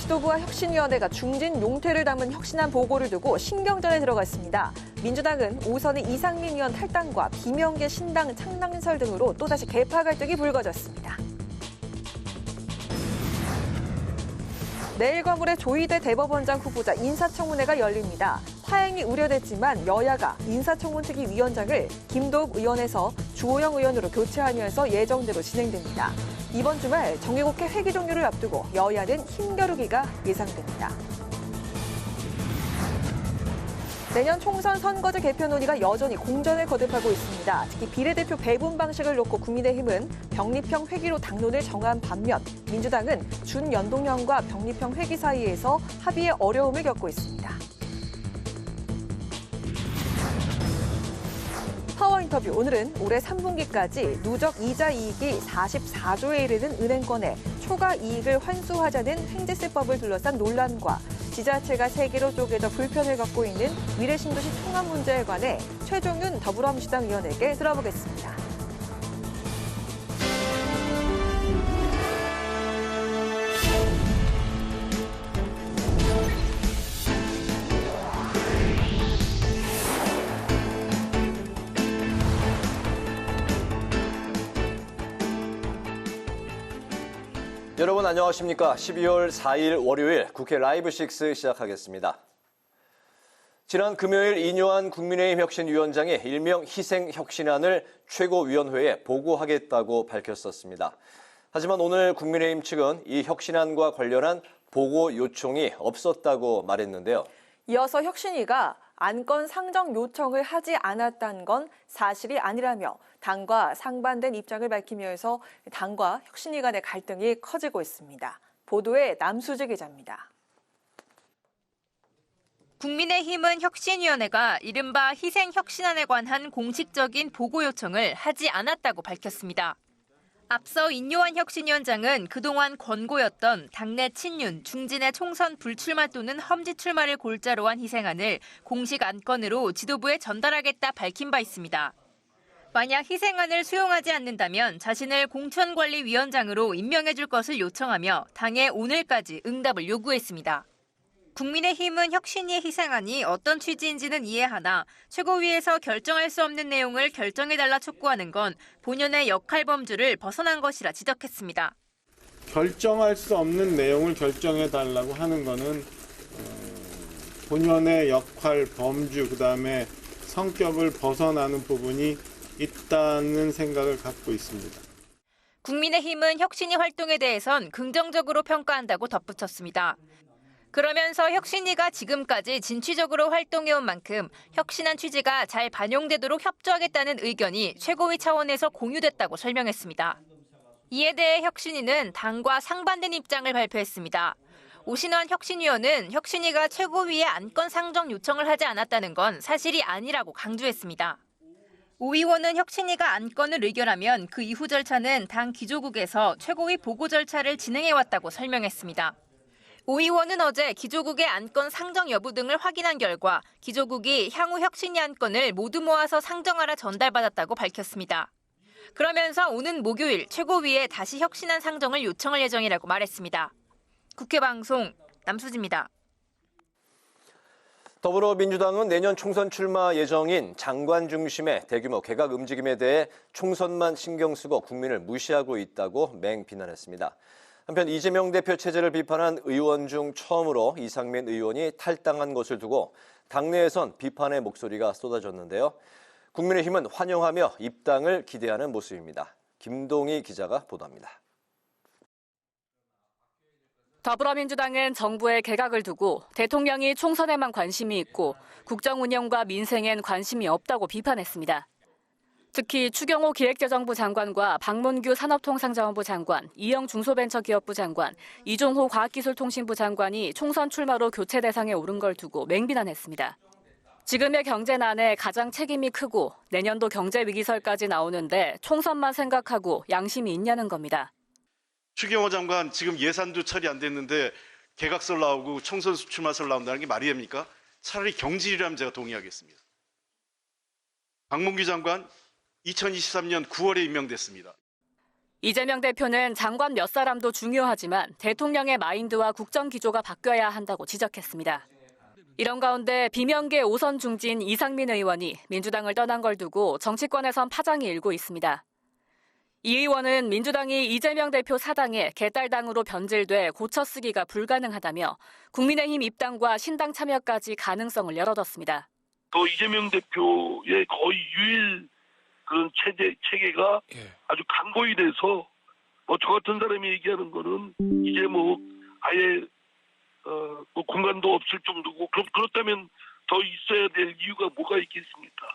지도부와 혁신위원회가 중진 용퇴를 담은 혁신안 보고를 두고 신경전에 들어갔습니다. 민주당은 오선의 이상민 의원 탈당과 비명계 신당 창당설 등으로 또다시 계파 갈등이 불거졌습니다. 내일 과물의 조희대 대법원장 후보자 인사청문회가 열립니다. 파행이 우려됐지만 여야가 인사청문특위 위원장을 김도읍 의원에서 주호영 의원으로 교체하면서 예정대로 진행됩니다. 이번 주말 정기국회 회기 종료를 앞두고 여야는 힘겨루기가 예상됩니다. 내년 총선 선거제 개표 논의가 여전히 공전을 거듭하고 있습니다. 특히 비례대표 배분 방식을 놓고 국민의힘은 병립형 회기로 당론을 정한 반면 민주당은 준연동형과 병립형 회기 사이에서 합의에 어려움을 겪고 있습니다. 파워 인터뷰, 오늘은 올해 3분기까지 누적 이자 이익이 44조에 이르는 은행권에 초과 이익을 환수하자는 횡재세법을 둘러싼 논란과 지자체가 세 개로 쪼개져 불편을 겪고 있는 미래신도시 통합 문제에 관해 최종윤 더불어민주당 의원에게 들어보겠습니다. 여러분 안녕하십니까? 12월 4일 월요일 국회 라이브 6 시작하겠습니다. 지난 금요일 이뇨한 국민의힘 혁신위원장이 일명 희생혁신안을 최고위원회에 보고하겠다고 밝혔었습니다. 하지만 오늘 국민의힘 측은 이 혁신안과 관련한 보고 요청이 없었다고 말했는데요. 이어서 혁신위가 안건 상정 요청을 하지 않았다는 건 사실이 아니라며 당과 상반된 입장을 밝히면서 당과 혁신위 간의 갈등이 커지고 있습니다. 보도에 남수지 기자입니다. 국민의힘은 혁신위원회가 이른바 희생혁신안에 관한 공식적인 보고 요청을 하지 않았다고 밝혔습니다. 앞서 인요한 혁신위원장은 그동안 권고였던 당내 친윤, 중진의 총선 불출마 또는 험지 출마를 골자로 한 희생안을 공식 안건으로 지도부에 전달하겠다 밝힌 바 있습니다. 만약 희생안을 수용하지 않는다면 자신을 공천관리위원장으로 임명해줄 것을 요청하며 당에 오늘까지 응답을 요구했습니다. 국민의힘은 혁신위의 희생안이 어떤 취지인지는 이해하나 최고위에서 결정할 수 없는 내용을 결정해달라 촉구하는 건 본연의 역할 범주를 벗어난 것이라 지적했습니다. 결정할 수 없는 내용을 결정해달라고 하는 거는 본연의 역할 범주, 그다음에 성격을 벗어나는 부분이 있다는 생각을 갖고 있습니다. 국민의힘은 혁신위 활동에 대해선 긍정적으로 평가한다고 덧붙였습니다. 그러면서 혁신위가 지금까지 진취적으로 활동해온 만큼 혁신안 취지가 잘 반영되도록 협조하겠다는 의견이 최고위 차원에서 공유됐다고 설명했습니다. 이에 대해 혁신위는 당과 상반된 입장을 발표했습니다. 오신환 혁신위원은 혁신위가 최고위에 안건 상정 요청을 하지 않았다는 건 사실이 아니라고 강조했습니다. 오 의원은 혁신위가 안건을 의결하면 그 이후 절차는 당 기조국에서 최고위 보고 절차를 진행해왔다고 설명했습니다. 오 의원은 어제 기조국의 안건 상정 여부 등을 확인한 결과 기조국이 향후 혁신위 안건을 모두 모아서 상정하라 전달받았다고 밝혔습니다. 그러면서 오는 목요일 최고위에 다시 혁신안 상정을 요청할 예정이라고 말했습니다. 국회 방송 남수지입니다. 더불어민주당은 내년 총선 출마 예정인 장관 중심의 대규모 개각 움직임에 대해 총선만 신경 쓰고 국민을 무시하고 있다고 맹비난했습니다. 한편 이재명 대표 체제를 비판한 의원 중 처음으로 이상민 의원이 탈당한 것을 두고 당내에선 비판의 목소리가 쏟아졌는데요. 국민의힘은 환영하며 입당을 기대하는 모습입니다. 김동희 기자가 보도합니다. 더불어민주당은 정부의 개각을 두고 대통령이 총선에만 관심이 있고 국정 운영과 민생엔 관심이 없다고 비판했습니다. 특히 추경호 기획재정부 장관과 박문규 산업통상자원부 장관, 이영 중소벤처기업부 장관, 이종호 과학기술통신부 장관이 총선 출마로 교체 대상에 오른 걸 두고 맹비난했습니다. 지금의 경제난에 가장 책임이 크고 내년도 경제위기설까지 나오는데 총선만 생각하고 양심이 있냐는 겁니다. 추경호 장관 지금 예산도 처리 안 됐는데 개각설 나오고 총선 출마설 나온다는 게 말이 됩니까? 차라리 경질이라면 제가 동의하겠습니다. 박문규 장관 2023년 9월에 임명됐습니다. 이재명 대표는 장관 몇 사람도 중요하지만 대통령의 마인드와 국정 기조가 바뀌어야 한다고 지적했습니다. 이런 가운데 비명계 5선 중진 이상민 의원이 민주당을 떠난 걸 두고 정치권에선 파장이 일고 있습니다. 이 의원은 민주당이 이재명 대표 사당에 개딸당으로 변질돼 고쳐쓰기가 불가능하다며 국민의힘 입당과 신당 참여까지 가능성을 열어뒀습니다. 또 이재명 대표의 거의 유일 그런 체계가 아주 강고히 돼서 저 같은 사람이 얘기하는 거는 이제 아예 공간도 없을 정도고 그렇다면 더 있어야 될 이유가 뭐가 있겠습니까?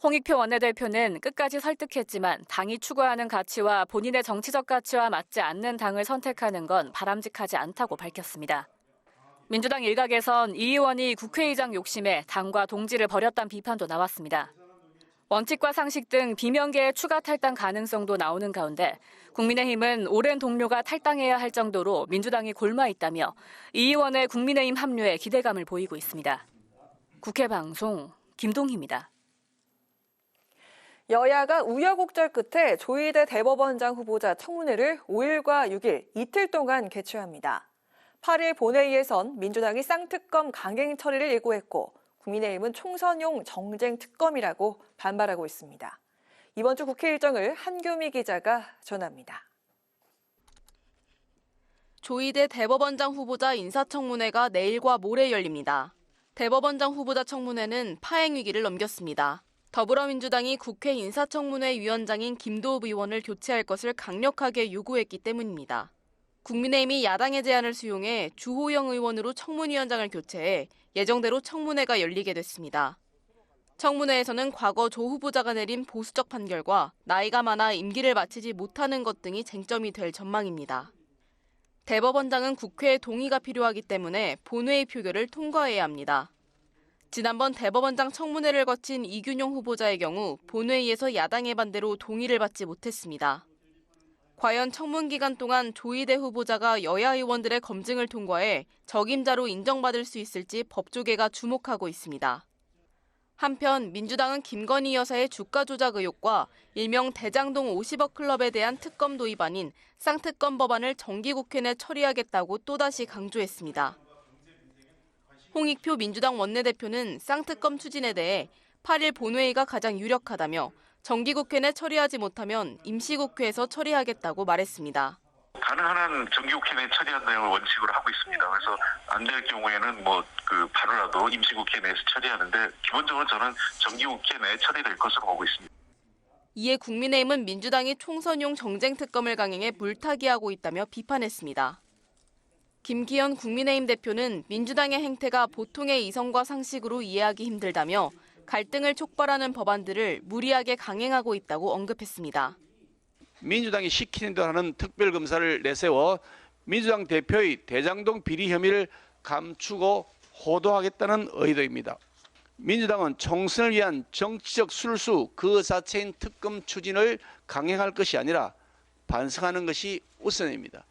홍익표 원내대표는 끝까지 설득했지만 당이 추구하는 가치와 본인의 정치적 가치와 맞지 않는 당을 선택하는 건 바람직하지 않다고 밝혔습니다. 민주당 일각에선 이 의원이 국회의장 욕심에 당과 동지를 벌였다는 비판도 나왔습니다. 원칙과 상식 등 비명계의 추가 탈당 가능성도 나오는 가운데 국민의힘은 오랜 동료가 탈당해야 할 정도로 민주당이 골마 있다며 이 의원의 국민의힘 합류에 기대감을 보이고 있습니다. 국회방송 김동희입니다. 여야가 우여곡절 끝에 조희대 대법원장 후보자 청문회를 5일과 6일 이틀 동안 개최합니다. 8일 본회의에선 민주당이 쌍특검 강행 처리를 예고했고 국민의힘은 총선용 정쟁 특검이라고 반발하고 있습니다. 이번 주 국회 일정을 한규미 기자가 전합니다. 조희대 대법원장 후보자 인사청문회가 내일과 모레 열립니다. 대법원장 후보자 청문회는 파행 위기를 넘겼습니다. 더불어민주당이 국회 인사청문회 위원장인 김도읍 의원을 교체할 것을 강력하게 요구했기 때문입니다. 국민의힘이 야당의 제안을 수용해 주호영 의원으로 청문위원장을 교체해 예정대로 청문회가 열리게 됐습니다. 청문회에서는 과거 조 후보자가 내린 보수적 판결과 나이가 많아 임기를 마치지 못하는 것 등이 쟁점이 될 전망입니다. 대법원장은 국회의 동의가 필요하기 때문에 본회의 표결을 통과해야 합니다. 지난번 대법원장 청문회를 거친 이균용 후보자의 경우 본회의에서 야당의 반대로 동의를 받지 못했습니다. 과연 청문 기간 동안 조희대 후보자가 여야 의원들의 검증을 통과해 적임자로 인정받을 수 있을지 법조계가 주목하고 있습니다. 한편 민주당은 김건희 여사의 주가 조작 의혹과 일명 대장동 50억 클럽에 대한 특검 도입 아닌 쌍특검 법안을 정기국회 내 처리하겠다고 또다시 강조했습니다. 홍익표 민주당 원내대표는 쌍특검 추진에 대해 8일 본회의가 가장 유력하다며 정기국회 내 처리하지 못하면 임시국회에서 처리하겠다고 말했습니다. 가능한 한 정기국회 내 처리한다는 걸 원칙으로 하고 있습니다. 그래서 안 될 경우에는 바로라도 임시국회 내에서 처리하는데 기본적으로 저는 정기국회 내에 처리될 것으로 보고 있습니다. 이에 국민의힘은 민주당이 총선용 정쟁특검을 강행해 물타기하고 있다며 비판했습니다. 김기현 국민의힘 대표는 민주당의 행태가 보통의 이성과 상식으로 이해하기 힘들다며 갈등을 촉발하는 법안들을 무리하게 강행하고 있다고 언급했습니다. 민주당이 시키는 대로 하는 특별검사를 내세워 민주당 대표의 대장동 비리 혐의를 감추고 호도하겠다는 의도입니다. 민주당은 총선을 위한 정치적 술수 그 자체인 특검 추진을 강행할 것이 아니라 반성하는 것이 우선입니다.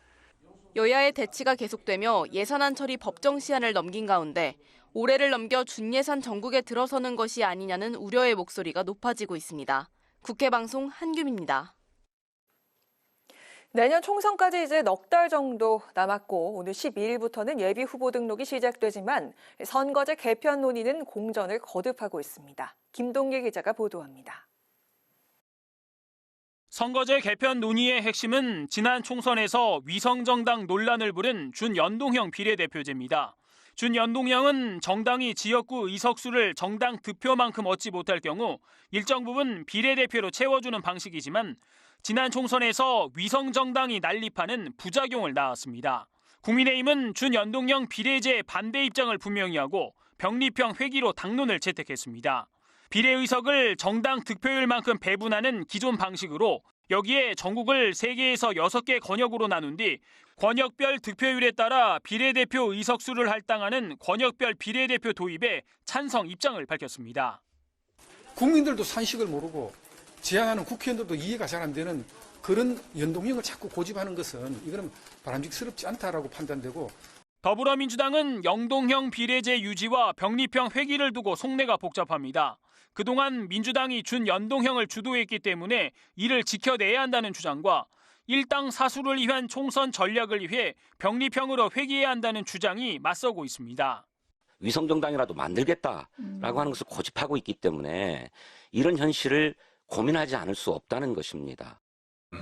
여야의 대치가 계속되며 예산안 처리 법정 시한을 넘긴 가운데 올해를 넘겨 준예산 전국에 들어서는 것이 아니냐는 우려의 목소리가 높아지고 있습니다. 국회방송 한규미입니다. 내년 총선까지 이제 넉 달 정도 남았고 오늘 12일부터는 예비 후보 등록이 시작되지만 선거제 개편 논의는 공전을 거듭하고 있습니다. 김동길 기자가 보도합니다. 선거제 개편 논의의 핵심은 지난 총선에서 위성정당 논란을 부른 준연동형 비례대표제입니다. 준연동형은 정당이 지역구 의석수를 정당 득표만큼 얻지 못할 경우 일정 부분 비례대표로 채워주는 방식이지만 지난 총선에서 위성정당이 난립하는 부작용을 낳았습니다. 국민의힘은 준연동형 비례제 반대 입장을 분명히 하고 병립형 회기로 당론을 채택했습니다. 비례의석을 정당 득표율만큼 배분하는 기존 방식으로 여기에 전국을 3개에서 6개 권역으로 나눈 뒤 권역별 득표율에 따라 비례대표 의석수를 할당하는 권역별 비례대표 도입에 찬성 입장을 밝혔습니다. 국민들도 산식을 모르고 지향하는 국회의원들도 이해가 잘 안 되는 그런 연동형을 자꾸 고집하는 것은 이거는 바람직스럽지 않다라고 판단되고 더불어민주당은 영동형 비례제 유지와 병립형 회기를 두고 속내가 복잡합니다. 그동안 민주당이 준연동형을 주도했기 때문에 이를 지켜내야 한다는 주장과 일당 사수를 위한 총선 전략을 위해 병립형으로 회귀해야 한다는 주장이 맞서고 있습니다. 위성정당이라도 만들겠다라고 하는 것을 고집하고 있기 때문에 이런 현실을 고민하지 않을 수 없다는 것입니다.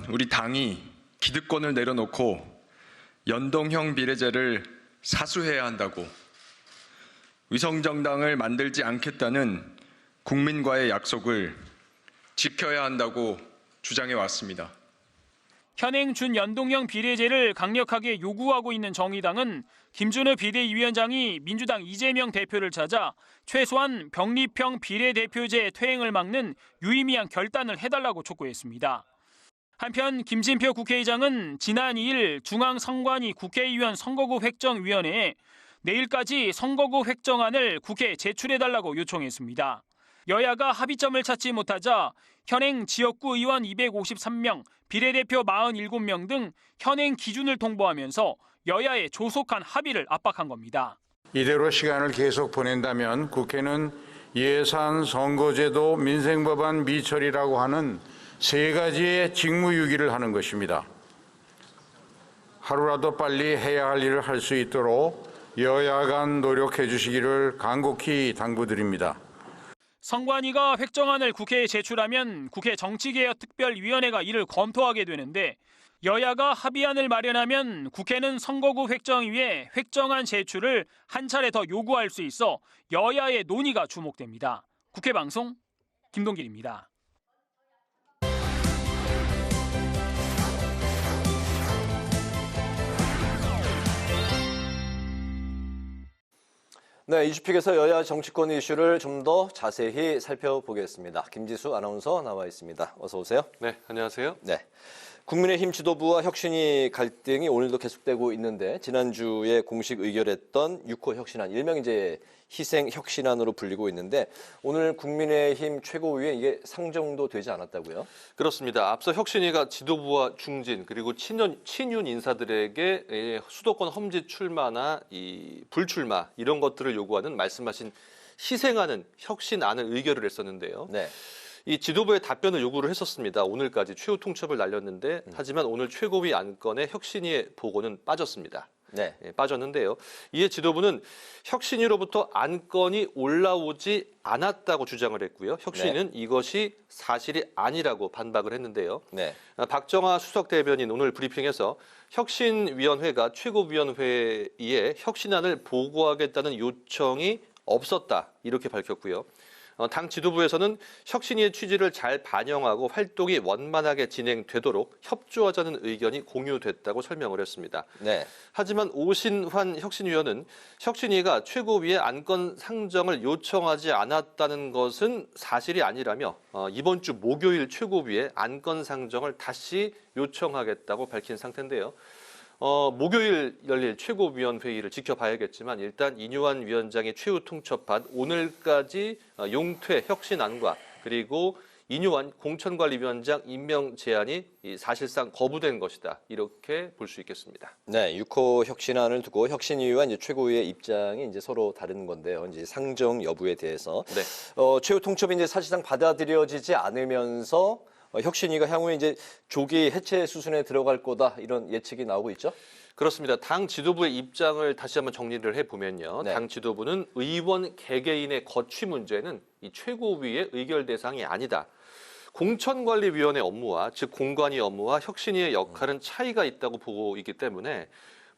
우리 당이 기득권을 내려놓고 연동형 비례제를 사수해야 한다고, 위성정당을 만들지 않겠다는 국민과의 약속을 지켜야 한다고 주장해 왔습니다. 현행 준연동형 비례제를 강력하게 요구하고 있는 정의당은 김준우 비대위원장이 민주당 이재명 대표를 찾아 최소한 병립형 비례대표제 퇴행을 막는 유의미한 결단을 해달라고 촉구했습니다. 한편 김진표 국회의장은 지난 2일 중앙선관위 국회의원 선거구 획정위원회에 내일까지 선거구 획정안을 국회에 제출해달라고 요청했습니다. 여야가 합의점을 찾지 못하자 현행 지역구 의원 253명, 비례대표 47명 등 현행 기준을 통보하면서 여야의 조속한 합의를 압박한 겁니다. 이대로 시간을 계속 보낸다면 국회는 예산, 선거제도, 민생법안 미처리라고 하는 세 가지의 직무유기를 하는 것입니다. 하루라도 빨리 해야 할 일을 할 수 있도록 여야 간 노력해 주시기를 간곡히 당부드립니다. 선관위가 획정안을 국회에 제출하면 국회 정치개혁특별위원회가 이를 검토하게 되는데 여야가 합의안을 마련하면 국회는 선거구 획정위에 획정안 제출을 한 차례 더 요구할 수 있어 여야의 논의가 주목됩니다. 국회 방송 김동길입니다. 네, 이슈픽에서 여야 정치권 이슈를 좀 더 자세히 살펴보겠습니다. 김지수 아나운서 나와 있습니다. 어서 오세요. 네, 안녕하세요. 네. 국민의힘 지도부와 혁신위 갈등이 오늘도 계속되고 있는데 지난주에 공식 의결했던 6호 혁신안, 일명 이제 희생 혁신안으로 불리고 있는데 오늘 국민의힘 최고위에 이게 상정도 되지 않았다고요? 그렇습니다. 앞서 혁신위가 지도부와 중진 그리고 친윤 인사들에게 수도권 험지 출마나 이 불출마 이런 것들을 요구하는 말씀하신 희생하는 혁신안을 의결을 했었는데요. 네. 이 지도부의 답변을 요구를 했었습니다. 오늘까지 최후 통첩을 날렸는데 하지만 오늘 최고위 안건의 혁신위의 보고는 빠졌습니다. 네. 빠졌는데요. 이에 지도부는 혁신위로부터 안건이 올라오지 않았다고 주장을 했고요. 혁신위는 이것이 사실이 아니라고 반박을 했는데요. 네. 박정하 수석 대변인 오늘 브리핑에서 혁신위원회가 최고위원회에 혁신안을 보고하겠다는 요청이 없었다 이렇게 밝혔고요. 당 지도부에서는 혁신위의 취지를 잘 반영하고 활동이 원만하게 진행되도록 협조하자는 의견이 공유됐다고 설명을 했습니다. 네. 하지만 오신환 혁신위원은 혁신위가 최고위의 안건 상정을 요청하지 않았다는 것은 사실이 아니라며 이번 주 목요일 최고위에 안건 상정을 다시 요청하겠다고 밝힌 상태인데요. 목요일 열릴 최고위원회의를 지켜봐야겠지만 일단 이뇨한 위원장이 최후 통첩한 오늘까지 용퇴 혁신안과 그리고 이뇨한 공천관리위원장 임명 제안이 사실상 거부된 것이다. 이렇게 볼 수 있겠습니다. 네, 6호 혁신안을 두고 혁신위와 이제 최고위의 입장이 이제 서로 다른 건데요. 이제 상정 여부에 대해서 네. 최후 통첩이 이제 사실상 받아들여지지 않으면서 혁신위가 향후에 이제 조기 해체 수순에 들어갈 거다 이런 예측이 나오고 있죠? 그렇습니다. 당 지도부의 입장을 다시 한번 정리를 해보면요. 네. 당 지도부는 의원 개개인의 거취 문제는 이 최고위의 의결 대상이 아니다. 공천관리위원회 업무와 즉 공관위 업무와 혁신위의 역할은 차이가 있다고 보고 있기 때문에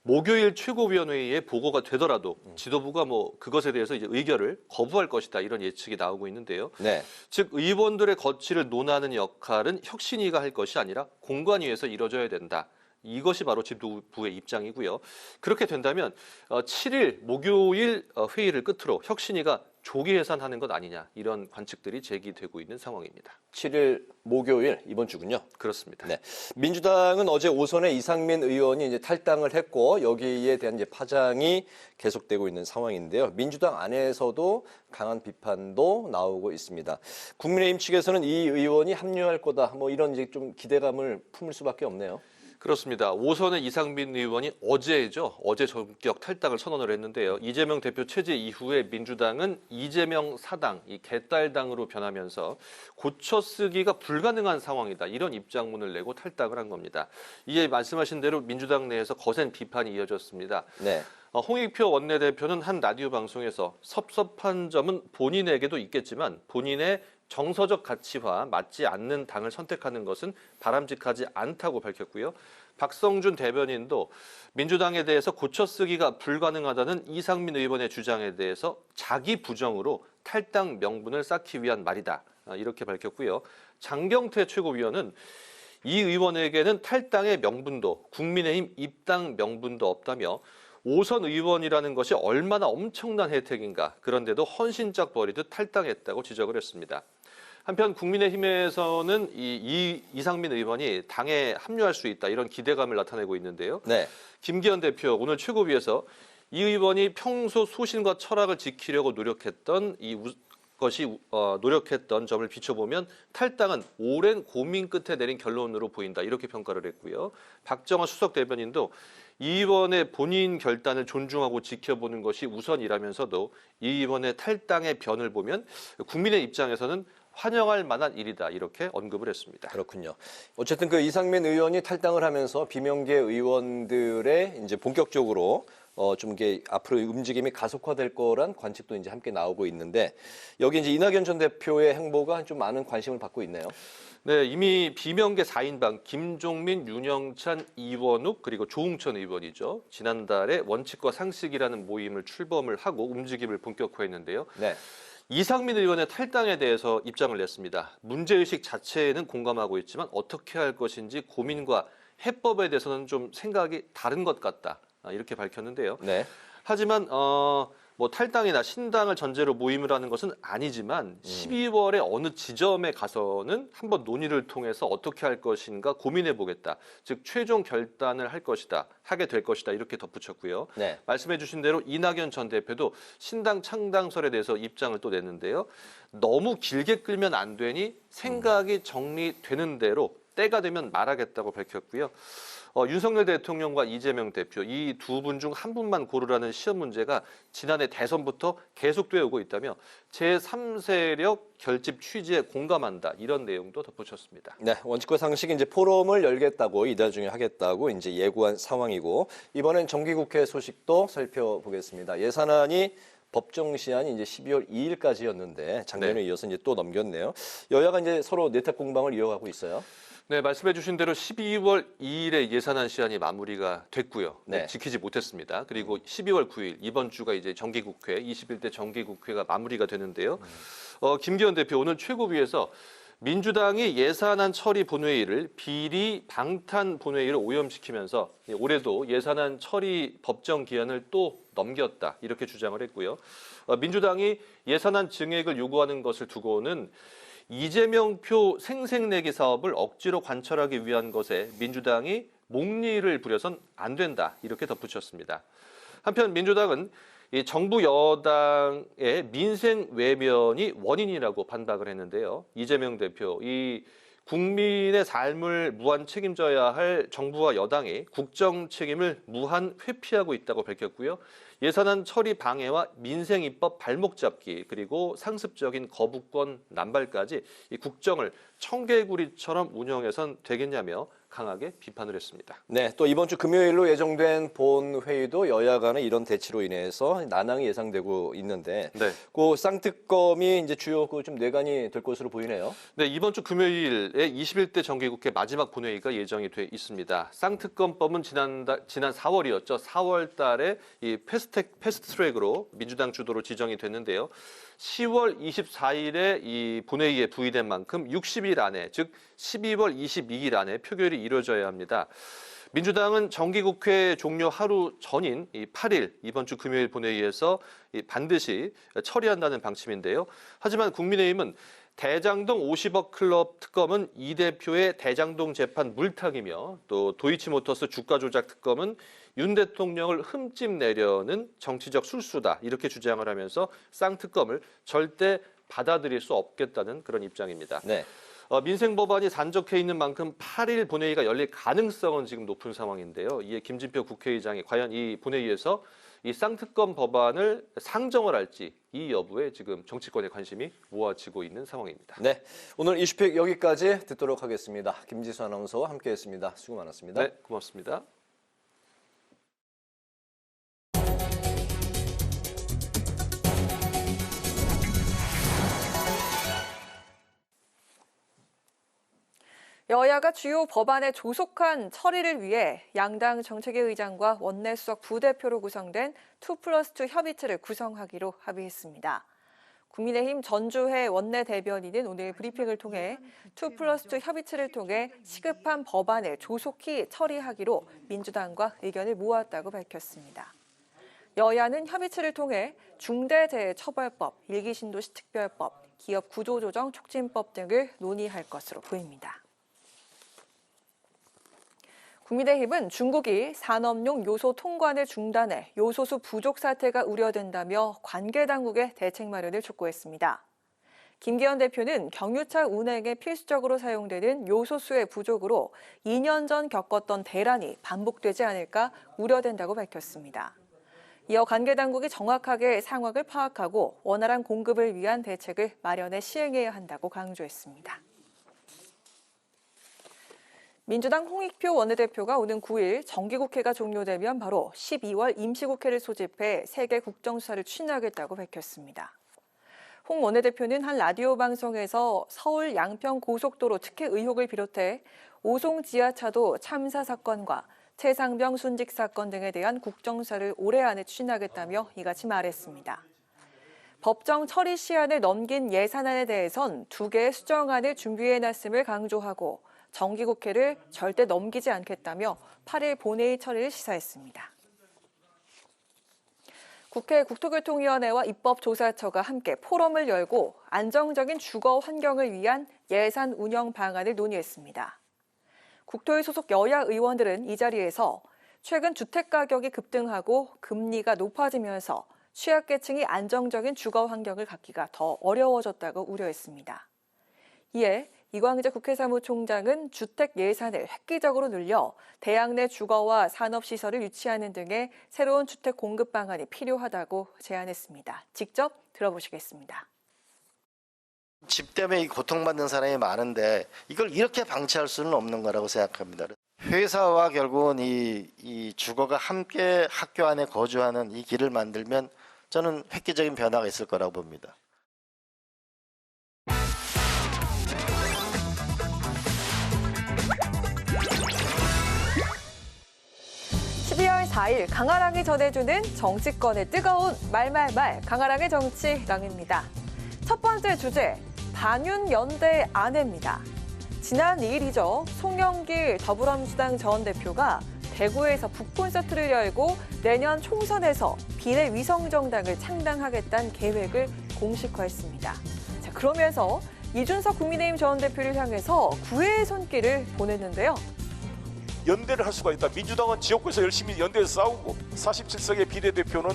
목요일 최고위원회의에 보고가 되더라도 지도부가 그것에 대해서 이제 의결을 거부할 것이다 이런 예측이 나오고 있는데요. 네. 즉 의원들의 거취를 논하는 역할은 혁신위가 할 것이 아니라 공관위에서 이뤄져야 된다. 이것이 바로 지도부의 입장이고요. 그렇게 된다면 7일 목요일 회의를 끝으로 혁신위가 조기 해산하는 것 아니냐 이런 관측들이 제기되고 있는 상황입니다. 7일 목요일 이번 주군요. 그렇습니다. 네. 민주당은 어제 오선에 이상민 의원이 이제 탈당을 했고 여기에 대한 이제 파장이 계속되고 있는 상황인데요. 민주당 안에서도 강한 비판도 나오고 있습니다. 국민의힘 측에서는 이 의원이 합류할 거다 이런 이제 좀 기대감을 품을 수밖에 없네요. 그렇습니다. 오선의 이상민 의원이 어제 전격 탈당을 선언을 했는데요. 이재명 대표 체제 이후에 민주당은 이재명 사당, 이 개딸당으로 변하면서 고쳐쓰기가 불가능한 상황이다. 이런 입장문을 내고 탈당을 한 겁니다. 이에 말씀하신 대로 민주당 내에서 거센 비판이 이어졌습니다. 네. 홍익표 원내대표는 한 라디오 방송에서 섭섭한 점은 본인에게도 있겠지만 본인의 정서적 가치와 맞지 않는 당을 선택하는 것은 바람직하지 않다고 밝혔고요. 박성준 대변인도 민주당에 대해서 고쳐쓰기가 불가능하다는 이상민 의원의 주장에 대해서 자기 부정으로 탈당 명분을 쌓기 위한 말이다. 이렇게 밝혔고요. 장경태 최고위원은 이 의원에게는 탈당의 명분도 국민의힘 입당 명분도 없다며 5선 의원이라는 것이 얼마나 엄청난 혜택인가. 그런데도 헌신짝 버리듯 탈당했다고 지적을 했습니다. 한편 국민의힘에서는 이상민 의원이 당에 합류할 수 있다 이런 기대감을 나타내고 있는데요. 네. 김기현 대표 오늘 최고위에서 이 의원이 평소 소신과 철학을 지키려고 노력했던 노력했던 점을 비춰보면 탈당은 오랜 고민 끝에 내린 결론으로 보인다 이렇게 평가를 했고요. 박정화 수석 대변인도 이 의원의 본인 결단을 존중하고 지켜보는 것이 우선이라면서도 이 의원의 탈당의 변을 보면 국민의 입장에서는 환영할 만한 일이다 이렇게 언급을 했습니다. 그렇군요. 어쨌든 그 이상민 의원이 탈당을 하면서 비명계 의원들의 이제 본격적으로 좀 이게 앞으로 움직임이 가속화될 거란 관측도 이제 함께 나오고 있는데 여기 이제 이낙연 전 대표의 행보가 좀 많은 관심을 받고 있네요. 네, 이미 비명계 4인방 김종민, 윤영찬, 이원욱 그리고 조웅천 의원이죠. 지난달에 원칙과 상식이라는 모임을 출범을 하고 움직임을 본격화했는데요. 네. 이상민 의원의 탈당에 대해서 입장을 냈습니다. 문제의식 자체에는 공감하고 있지만 어떻게 할 것인지 고민과 해법에 대해서는 좀 생각이 다른 것 같다. 이렇게 밝혔는데요. 네. 하지만 뭐 탈당이나 신당을 전제로 모임을 하는 것은 아니지만 12월에 어느 지점에 가서는 한번 논의를 통해서 어떻게 할 것인가 고민해 보겠다. 즉 최종 결단을 하게 될 것이다. 이렇게 덧붙였고요. 네. 말씀해 주신 대로 이낙연 전 대표도 신당 창당설에 대해서 입장을 또 냈는데요. 너무 길게 끌면 안 되니 생각이 정리되는 대로 때가 되면 말하겠다고 밝혔고요. 윤석열 대통령과 이재명 대표 이 두 분 중 한 분만 고르라는 시험 문제가 지난해 대선부터 계속되어 오고 있다며 제3세력 결집 취지에 공감한다 이런 내용도 덧붙였습니다. 네, 원칙과 상식 이제 포럼을 열겠다고 이달 중에 하겠다고 이제 예고한 상황이고 이번엔 정기국회 소식도 살펴보겠습니다. 예산안이 법정 시한이 이제 12월 2일까지였는데 작년에 이어서 이제 또 넘겼네요. 여야가 이제 서로 내탁 공방을 이어가고 있어요. 네, 말씀해 주신 대로 12월 2일에 예산안 시한이 마무리가 됐고요. 네. 지키지 못했습니다. 그리고 12월 9일 이번 주가 이제 정기국회 21대 정기국회가 마무리가 되는데요. 김기현 대표 오늘 최고위에서 민주당이 예산안 처리 본회의를 비리 방탄 본회의로 오염시키면서 올해도 예산안 처리 법정 기한을 또 넘겼다 이렇게 주장을 했고요. 민주당이 예산안 증액을 요구하는 것을 두고는 이재명표 생색내기 사업을 억지로 관철하기 위한 것에 민주당이 목리를 부려선 안 된다 이렇게 덧붙였습니다. 한편 민주당은 이 정부 여당의 민생 외면이 원인이라고 반박을 했는데요. 이재명 대표, 이 국민의 삶을 무한 책임져야 할 정부와 여당이 국정 책임을 무한 회피하고 있다고 밝혔고요. 예산안 처리 방해와 민생 입법 발목 잡기 그리고 상습적인 거부권 남발까지 이 국정을 청개구리처럼 운영해선 되겠냐며 강하게 비판을 했습니다. 네, 또 이번 주 금요일로 예정된 본회의도 여야 간의 이런 대치로 인해서 난항이 예상되고 있는데 네. 그 쌍특검이 이제 주요 좀 뇌관이 될 것으로 보이네요. 네, 이번 주 금요일에 21대 정기국회 마지막 본회의가 예정이 돼 있습니다. 쌍특검법은 지난 4월이었죠. 4월 달에 이 패스트트랙으로 민주당 주도로 지정이 됐는데요. 10월 24일에 이 본회의에 부의된 만큼 60일 안에, 즉 12월 22일 안에 표결이 이루어져야 합니다. 민주당은 정기국회 종료 하루 전인 이 8일 이번 주 금요일 본회의에서 반드시 처리한다는 방침인데요. 하지만 국민의힘은 대장동 50억 클럽 특검은 이 대표의 대장동 재판 물타기며 또 도이치모터스 주가 조작 특검은 윤 대통령을 흠집내려는 정치적 술수다 이렇게 주장을 하면서 쌍특검을 절대 받아들일 수 없겠다는 그런 입장입니다. 네. 민생 법안이 산적해 있는 만큼 8일 본회의가 열릴 가능성은 지금 높은 상황인데요. 이에 김진표 국회의장이 과연 이 본회의에서 이 쌍특검 법안을 상정을 할지 이 여부에 지금 정치권의 관심이 모아지고 있는 상황입니다. 네, 오늘 이슈픽 여기까지 듣도록 하겠습니다. 김지수 아나운서와 함께했습니다. 수고 많았습니다. 네, 고맙습니다. 여야가 주요 법안의 조속한 처리를 위해 양당 정책위 의장과 원내수석 부대표로 구성된 2+2 협의체를 구성하기로 합의했습니다. 국민의힘 전주회 원내대변인은 오늘 브리핑을 통해 2+2 협의체를 통해 시급한 법안을 조속히 처리하기로 민주당과 의견을 모았다고 밝혔습니다. 여야는 협의체를 통해 중대재해처벌법, 일기신도시 특별법, 기업 구조조정 촉진법 등을 논의할 것으로 보입니다. 국민의힘은 중국이 산업용 요소 통관을 중단해 요소수 부족 사태가 우려된다며 관계당국의 대책 마련을 촉구했습니다. 김기현 대표는 경유차 운행에 필수적으로 사용되는 요소수의 부족으로 2년 전 겪었던 대란이 반복되지 않을까 우려된다고 밝혔습니다. 이어 관계당국이 정확하게 상황을 파악하고 원활한 공급을 위한 대책을 마련해 시행해야 한다고 강조했습니다. 민주당 홍익표 원내대표가 오는 9일 정기국회가 종료되면 바로 12월 임시국회를 소집해 세계 국정수사를 추진하겠다고 밝혔습니다. 홍 원내대표는 한 라디오 방송에서 서울 양평 고속도로 특혜 의혹을 비롯해 오송 지하차도 참사 사건과 최상병 순직 사건 등에 대한 국정수사를 올해 안에 추진하겠다며 이같이 말했습니다. 법정 처리 시한을 넘긴 예산안에 대해선 2개의 수정안을 준비해놨음을 강조하고 정기국회를 절대 넘기지 않겠다며 8일 본회의 처리를 시사했습니다. 국회 국토교통위원회와 입법조사처가 함께 포럼을 열고 안정적인 주거 환경을 위한 예산 운영 방안을 논의했습니다. 국토위 소속 여야 의원들은 이 자리에서 최근 주택가격이 급등하고 금리가 높아지면서 취약계층이 안정적인 주거 환경을 갖기가 더 어려워졌다고 우려했습니다. 이에 이광재 국회 사무총장은 주택 예산을 획기적으로 늘려 대학 내 주거와 산업시설을 유치하는 등의 새로운 주택 공급 방안이 필요하다고 제안했습니다. 직접 들어보시겠습니다. 집 때문에 고통받는 사람이 많은데 이걸 이렇게 방치할 수는 없는 거라고 생각합니다. 회사와 결국은 이 주거가 함께 학교 안에 거주하는 이 길을 만들면 저는 획기적인 변화가 있을 거라고 봅니다. 12월 4일 강아랑이 전해주는 정치권의 뜨거운 말말말 강아랑의 정치랑입니다. 첫 번째 주제, 반윤연대 안회입니다. 지난 2일이죠. 송영길 더불어민주당 전 대표가 대구에서 북콘서트를 열고 내년 총선에서 비례위성정당을 창당하겠다는 계획을 공식화했습니다. 자, 그러면서 이준석 국민의힘 전 대표를 향해서 구애의 손길을 보냈는데요. 연대를 할 수가 있다. 민주당은 지역구에서 열심히 연대해서 싸우고 47석의 비례대표는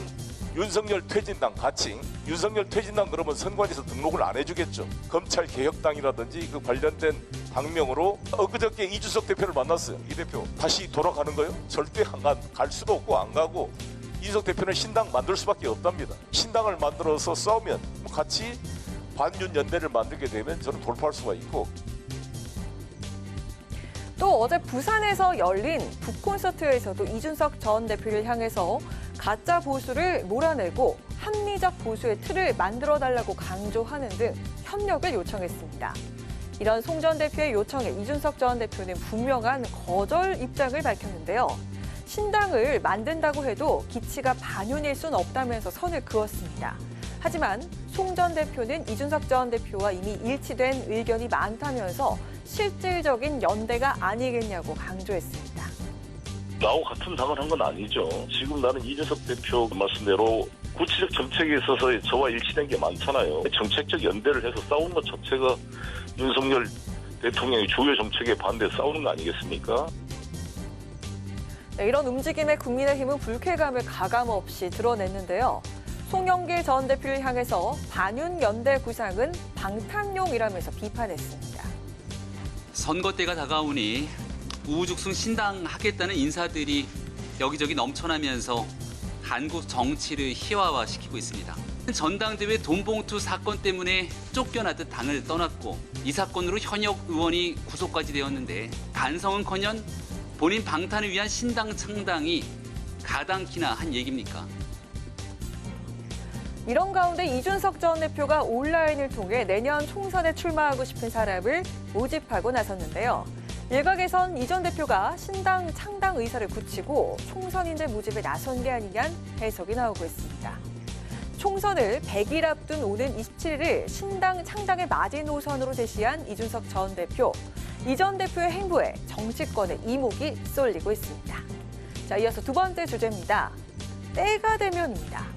윤석열 퇴진당 가칭. 윤석열 퇴진당 그러면 선관위에서 등록을 안 해주겠죠. 검찰개혁당이라든지 그 관련된 당명으로 엊그저께 이준석 대표를 만났어요. 이 대표 다시 돌아가는 거예요? 절대 갈 수도 없고 안 가고 이준석 대표는 신당 만들 수밖에 없답니다. 신당을 만들어서 싸우면 같이 반윤 연대를 만들게 되면 저는 돌파할 수가 있고. 또 어제 부산에서 열린 북콘서트에서도 이준석 전 대표를 향해서 가짜 보수를 몰아내고 합리적 보수의 틀을 만들어달라고 강조하는 등 협력을 요청했습니다. 이런 송 전 대표의 요청에 이준석 전 대표는 분명한 거절 입장을 밝혔는데요. 신당을 만든다고 해도 기치가 반윤일 수는 없다면서 선을 그었습니다. 하지만 송 전 대표는 이준석 전 대표와 이미 일치된 의견이 많다면서 실질적인 연대가 아니겠냐고 강조했습니다. 나하고 같은 당을 한 건 아니죠. 지금 나는 이준석 대표 말씀대로 구체적 정책에 있어서 저와 일치된 게 많잖아요. 정책적 연대를 해서 싸우는 것 자체가 윤석열 대통령의 주요 정책에 반대 싸우는 거 아니겠습니까? 네, 이런 움직임에 국민의힘은 불쾌감을 가감없이 드러냈는데요. 송영길 전 대표를 향해서 반윤 연대 구상은 방탄용이라면서 비판했습니다. 선거 때가 다가오니 우후죽순 신당하겠다는 인사들이 여기저기 넘쳐나면서 한국 정치를 희화화시키고 있습니다. 전당대회 돈봉투 사건 때문에 쫓겨나듯 당을 떠났고 이 사건으로 현역 의원이 구속까지 되었는데 반성은커녕 본인 방탄을 위한 신당 창당이 가당키나 한 얘기입니까? 이런 가운데 이준석 전 대표가 온라인을 통해 내년 총선에 출마하고 싶은 사람을 모집하고 나섰는데요. 일각에선 이 전 대표가 신당 창당 의사를 굳히고 총선인들 모집에 나선 게 아니냐는 해석이 나오고 있습니다. 총선을 100일 앞둔 오는 27일 신당 창당의 마지노선으로 제시한 이준석 전 대표. 이 전 대표의 행보에 정치권의 이목이 쏠리고 있습니다. 자, 이어서 두 번째 주제입니다. 때가 되면입니다.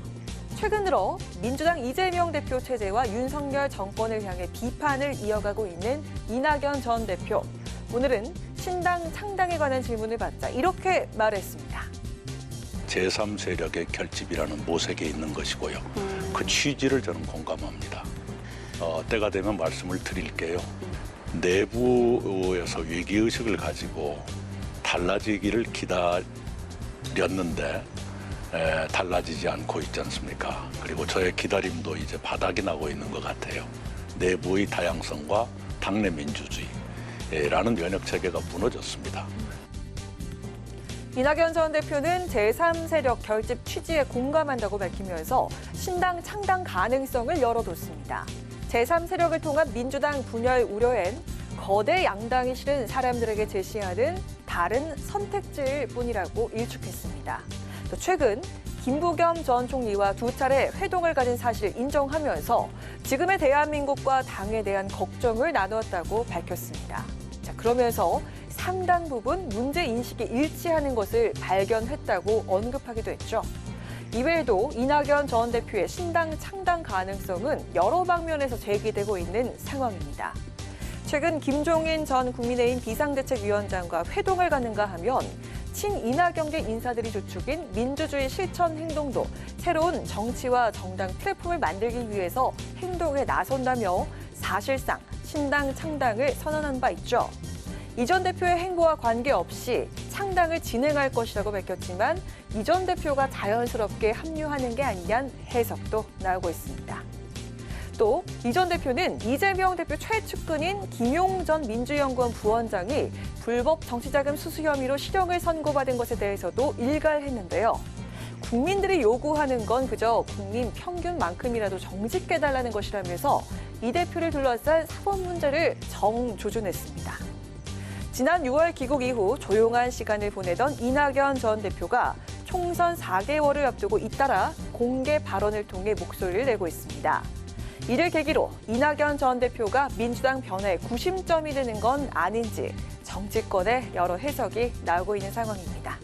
최근 들어 민주당 이재명 대표 체제와 윤석열 정권을 향해 비판을 이어가고 있는 이낙연 전 대표. 오늘은 신당 창당에 관한 질문을 받자 이렇게 말했습니다. 제3세력의 결집이라는 모색에 있는 것이고요. 그 취지를 저는 공감합니다. 때가 되면 말씀을 드릴게요. 내부에서 위기의식을 가지고 달라지기를 기다렸는데 달라지지 않고 있지 않습니까? 그리고 저의 기다림도 이제 바닥이 나고 있는 것 같아요. 내부의 다양성과 당내 민주주의라는 면역체계가 무너졌습니다. 이낙연 전 대표는 제3세력 결집 취지에 공감한다고 밝히면서 신당 창당 가능성을 열어뒀습니다. 제3세력을 통한 민주당 분열 우려엔 거대 양당이 실은 사람들에게 제시하는 다른 선택지일 뿐이라고 일축했습니다. 또 최근 김부겸 전 총리와 두 차례 회동을 가진 사실을 인정하면서 지금의 대한민국과 당에 대한 걱정을 나눴다고 밝혔습니다. 자, 그러면서 상당 부분 문제 인식이 일치하는 것을 발견했다고 언급하기도 했죠. 이외에도 이낙연 전 대표의 신당 창당 가능성은 여러 방면에서 제기되고 있는 상황입니다. 최근 김종인 전 국민의힘 비상대책위원장과 회동을 갖는가 하면 친이낙연계 인사들이 주축인 민주주의 실천 행동도 새로운 정치와 정당 플랫폼을 만들기 위해서 행동에 나선다며 사실상 신당 창당을 선언한 바 있죠. 이 전 대표의 행보와 관계없이 창당을 진행할 것이라고 밝혔지만 이 전 대표가 자연스럽게 합류하는 게 아니냐는 해석도 나오고 있습니다. 또 이 전 대표는 이재명 대표 최측근인 김용 전 민주연구원 부원장이 불법 정치자금 수수 혐의로 실형을 선고받은 것에 대해서도 일갈했는데요. 국민들이 요구하는 건 그저 국민 평균만큼이라도 정직해달라는 것이라면서 이 대표를 둘러싼 사법 문제를 정조준했습니다. 지난 6월 귀국 이후 조용한 시간을 보내던 이낙연 전 대표가 총선 4개월을 앞두고 잇따라 공개 발언을 통해 목소리를 내고 있습니다. 이를 계기로 이낙연 전 대표가 민주당 변화에 구심점이 되는 건 아닌지 정치권의 여러 해석이 나오고 있는 상황입니다.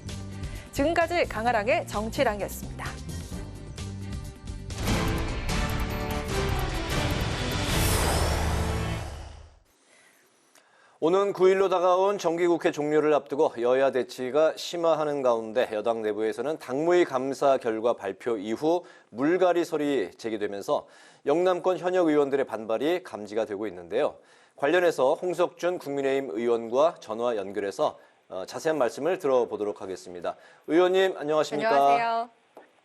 지금까지 강아랑의 정치랑이었습니다. 오는 9일로 다가온 정기국회 종료를 앞두고 여야 대치가 심화하는 가운데 여당 내부에서는 당무위 감사 결과 발표 이후 물갈이설이 제기되면서 영남권 현역 의원들의 반발이 감지가 되고 있는데요. 관련해서 홍석준 국민의힘 의원과 전화 연결해서 자세한 말씀을 들어보도록 하겠습니다. 의원님 안녕하십니까? 안녕하세요.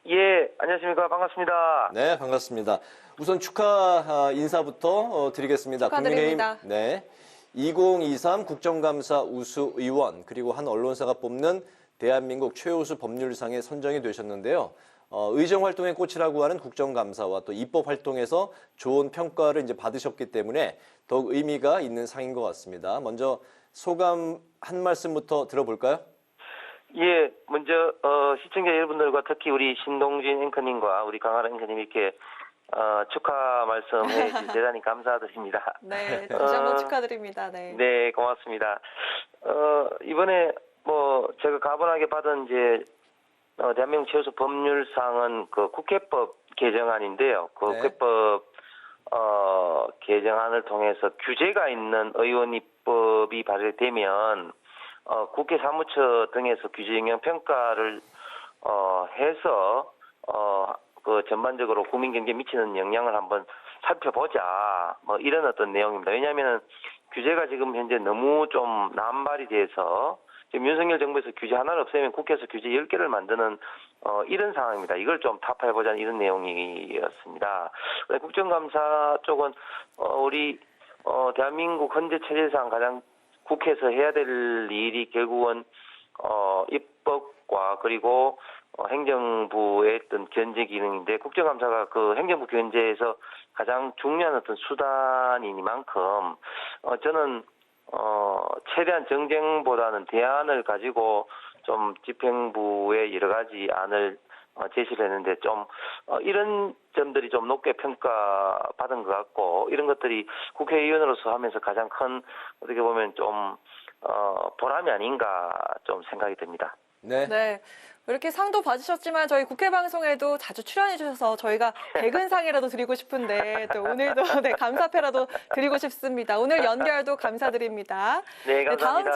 예, 안녕하십니까? 반갑습니다. 네, 반갑습니다. 우선 축하 인사부터 드리겠습니다. 축하드립니다. 국민의힘, 네. 2023 국정감사 우수 의원 그리고 한 언론사가 뽑는 대한민국 최우수 법률상에 선정이 되셨는데요. 의정 활동의 꽃이라고 하는 국정감사와 또 입법 활동에서 좋은 평가를 이제 받으셨기 때문에 더욱 의미가 있는 상인 것 같습니다. 먼저 소감 한 말씀부터 들어볼까요? 예, 먼저 시청자 여러분들과 특히 우리 신동진 앵커님과 우리 강하라 앵커님 이렇게 축하 말씀해 주셔서 대단히 감사드립니다. 네, 다시 한번 축하드립니다. 네. 네, 고맙습니다. 이번에 제가 가분하게 받은 이제 대한민국 최우수 법률상은 그 국회법 개정안인데요. 그 네. 국회법 개정안을 통해서 규제가 있는 의원 입법이 발의되면 국회 사무처 등에서 규제 영향 평가를 해서 그 전반적으로 국민 경제에 미치는 영향을 한번 살펴보자. 이런 어떤 내용입니다. 왜냐하면 규제가 지금 현재 너무 좀 남발이 돼서 지금 윤석열 정부에서 규제 하나를 없애면 국회에서 규제 10개를 만드는 이런 상황입니다. 이걸 좀 타파해보자는 이런 내용이었습니다. 국정감사 쪽은 우리 대한민국 현재 체제상 가장 국회에서 해야 될 일이 결국은 입법과 그리고 행정부의 어떤 견제 기능인데 국정감사가 그 행정부 견제에서 가장 중요한 어떤 수단이니만큼 저는 최대한 정쟁보다는 대안을 가지고 좀 집행부에 여러 가지 안을 제시를 했는데 좀 이런 점들이 좀 높게 평가받은 것 같고 이런 것들이 국회의원으로서 하면서 가장 큰 어떻게 보면 좀 보람이 아닌가 좀 생각이 듭니다. 네. 이렇게 상도 받으셨지만 저희 국회 방송에도 자주 출연해 주셔서 저희가 백은상이라도 드리고 싶은데 또 오늘도 감사패라도 드리고 싶습니다. 오늘 연결도 감사드립니다. 네, 감사합니다.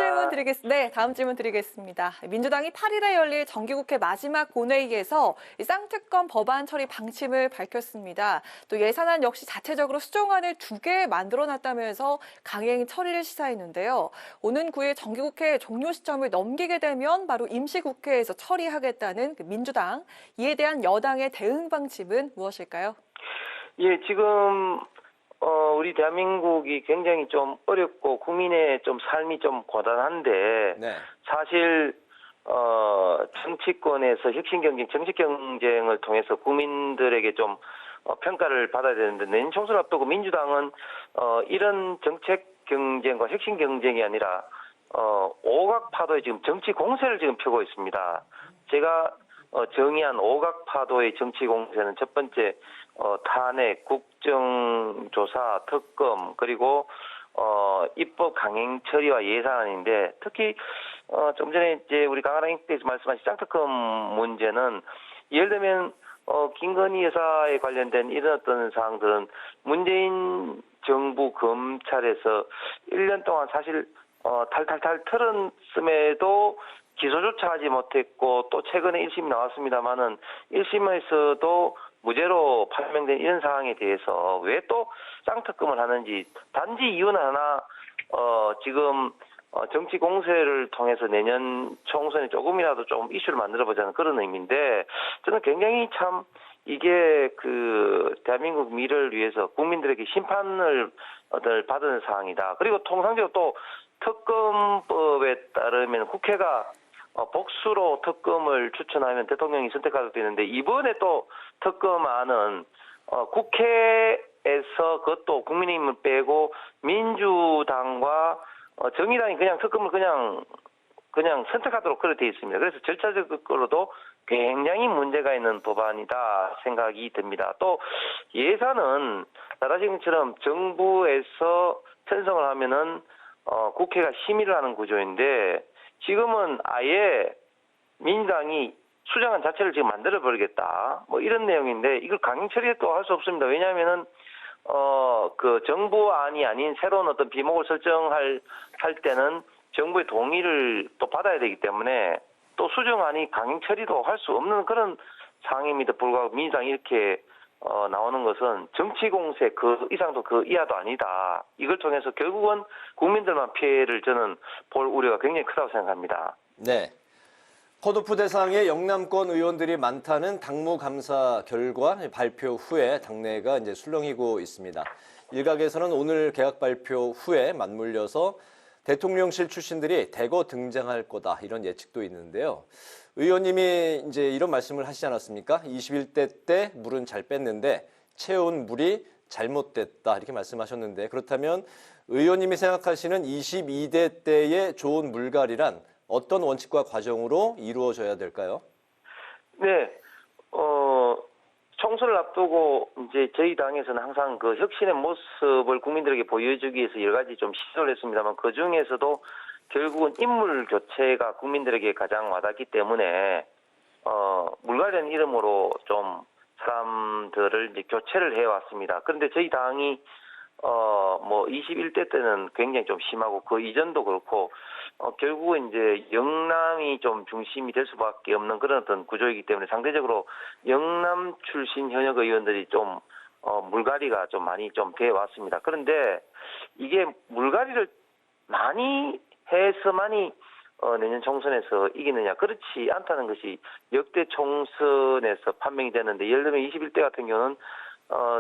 다음 질문 드리겠습니다. 민주당이 8일에 열릴 정기국회 마지막 본회의에서 이 쌍특검 법안 처리 방침을 밝혔습니다. 또 예산안 역시 자체적으로 수정안을 2개 만들어놨다면서 강행 처리를 시사했는데요. 오는 9일 정기국회 종료 시점을 넘기게 되면 바로 임시국회에서 처리하겠다는 민주당, 이에 대한 여당의 대응 방침은 무엇일까요? 예, 지금 우리 대한민국이 굉장히 좀 어렵고 국민의 좀 삶이 좀 고단한데 사실 정치권에서 혁신 경쟁, 정치 경쟁을 통해서 국민들에게 좀 평가를 받아야 되는데 내년 총선 앞두고 민주당은 이런 정책 경쟁과 혁신 경쟁이 아니라 오각파도의 지금 정치 공세를 지금 펴고 있습니다. 제가 정의한 오각파도의 정치 공세는 첫 번째 탄핵, 국정조사, 특검 그리고 입법 강행 처리와 예산안인데 특히 좀 전에 이제 우리 강하랑 형께서 말씀하신 쌍특검 문제는 예를 들면 김건희 여사에 관련된 이런 어떤 사항들은 문재인 정부 검찰에서 1년 동안 사실 탈탈탈 털었음에도 기소조차 하지 못했고 또 최근에 1심이 나왔습니다만은 1심에서도 무죄로 판명된 이런 상황에 대해서 왜 또 쌍특검을 하는지 단지 이유는 하나 지금 정치 공세를 통해서 내년 총선에 조금이라도 좀 이슈를 만들어보자는 그런 의미인데 저는 굉장히 참 이게 그 대한민국 미래를 위해서 국민들에게 심판을 받은 사항이다. 그리고 통상적으로 또 특검법에 따르면 국회가 복수로 특검을 추천하면 대통령이 선택하게 되는데 이번에 또 특검안은 국회에서 그것도 국민의힘을 빼고 민주당과 정의당이 그냥 특검을 그냥 선택하도록 그렇게 되어 있습니다. 그래서 절차적으로도 굉장히 문제가 있는 법안이다 생각이 듭니다. 또 예산은 나라지금처럼 정부에서 편성을 하면은 국회가 심의를 하는 구조인데 지금은 아예 민주당이 수정안 자체를 지금 만들어버리겠다. 뭐 이런 내용인데 이걸 강행 처리에 또 할 수 없습니다. 왜냐하면은 그 정부안이 아닌 새로운 어떤 비목을 설정할 때는 정부의 동의를 또 받아야 되기 때문에 또 수정안이 강행 처리도 할 수 없는 그런 상황임에도 불구하고 민주당이 이렇게 나오는 것은 정치 공세 그 이상도 그 이하도 아니다. 이걸 통해서 결국은 국민들만 피해를 저는 볼 우려가 굉장히 크다고 생각합니다. 네. 컷오프 대상의 영남권 의원들이 많다는 당무감사 결과 발표 후에 당내가 이제 술렁이고 있습니다. 일각에서는 오늘 개각 발표 후에 맞물려서 대통령실 출신들이 대거 등장할 거다 이런 예측도 있는데요. 의원님이 이제 이런 말씀을 하시지 않았습니까? 21대 때 물은 잘 뺐는데 채운 물이 잘못됐다 이렇게 말씀하셨는데 그렇다면 의원님이 생각하시는 22대 때의 좋은 물갈이란 어떤 원칙과 과정으로 이루어져야 될까요? 네, 총선을 앞두고 이제 저희 당에서는 항상 그 혁신의 모습을 국민들에게 보여주기 위해서 여러 가지 좀 시도를 했습니다만 그 중에서도 결국은 인물 교체가 국민들에게 가장 와닿기 때문에 물갈이라는 이름으로 좀 사람들을 이제 교체를 해왔습니다. 그런데 저희 당이 뭐 21대 때는 굉장히 좀 심하고 그 이전도 그렇고 결국은 이제 영남이 좀 중심이 될 수밖에 없는 그런 어떤 구조이기 때문에 상대적으로 영남 출신 현역 의원들이 좀 물갈이가 좀 많이 좀 돼 왔습니다. 그런데 이게 물갈이를 많이 해서만이 내년 총선에서 이기느냐, 그렇지 않다는 것이 역대 총선에서 판명이 되는데, 예를 들면 21대 같은 경우는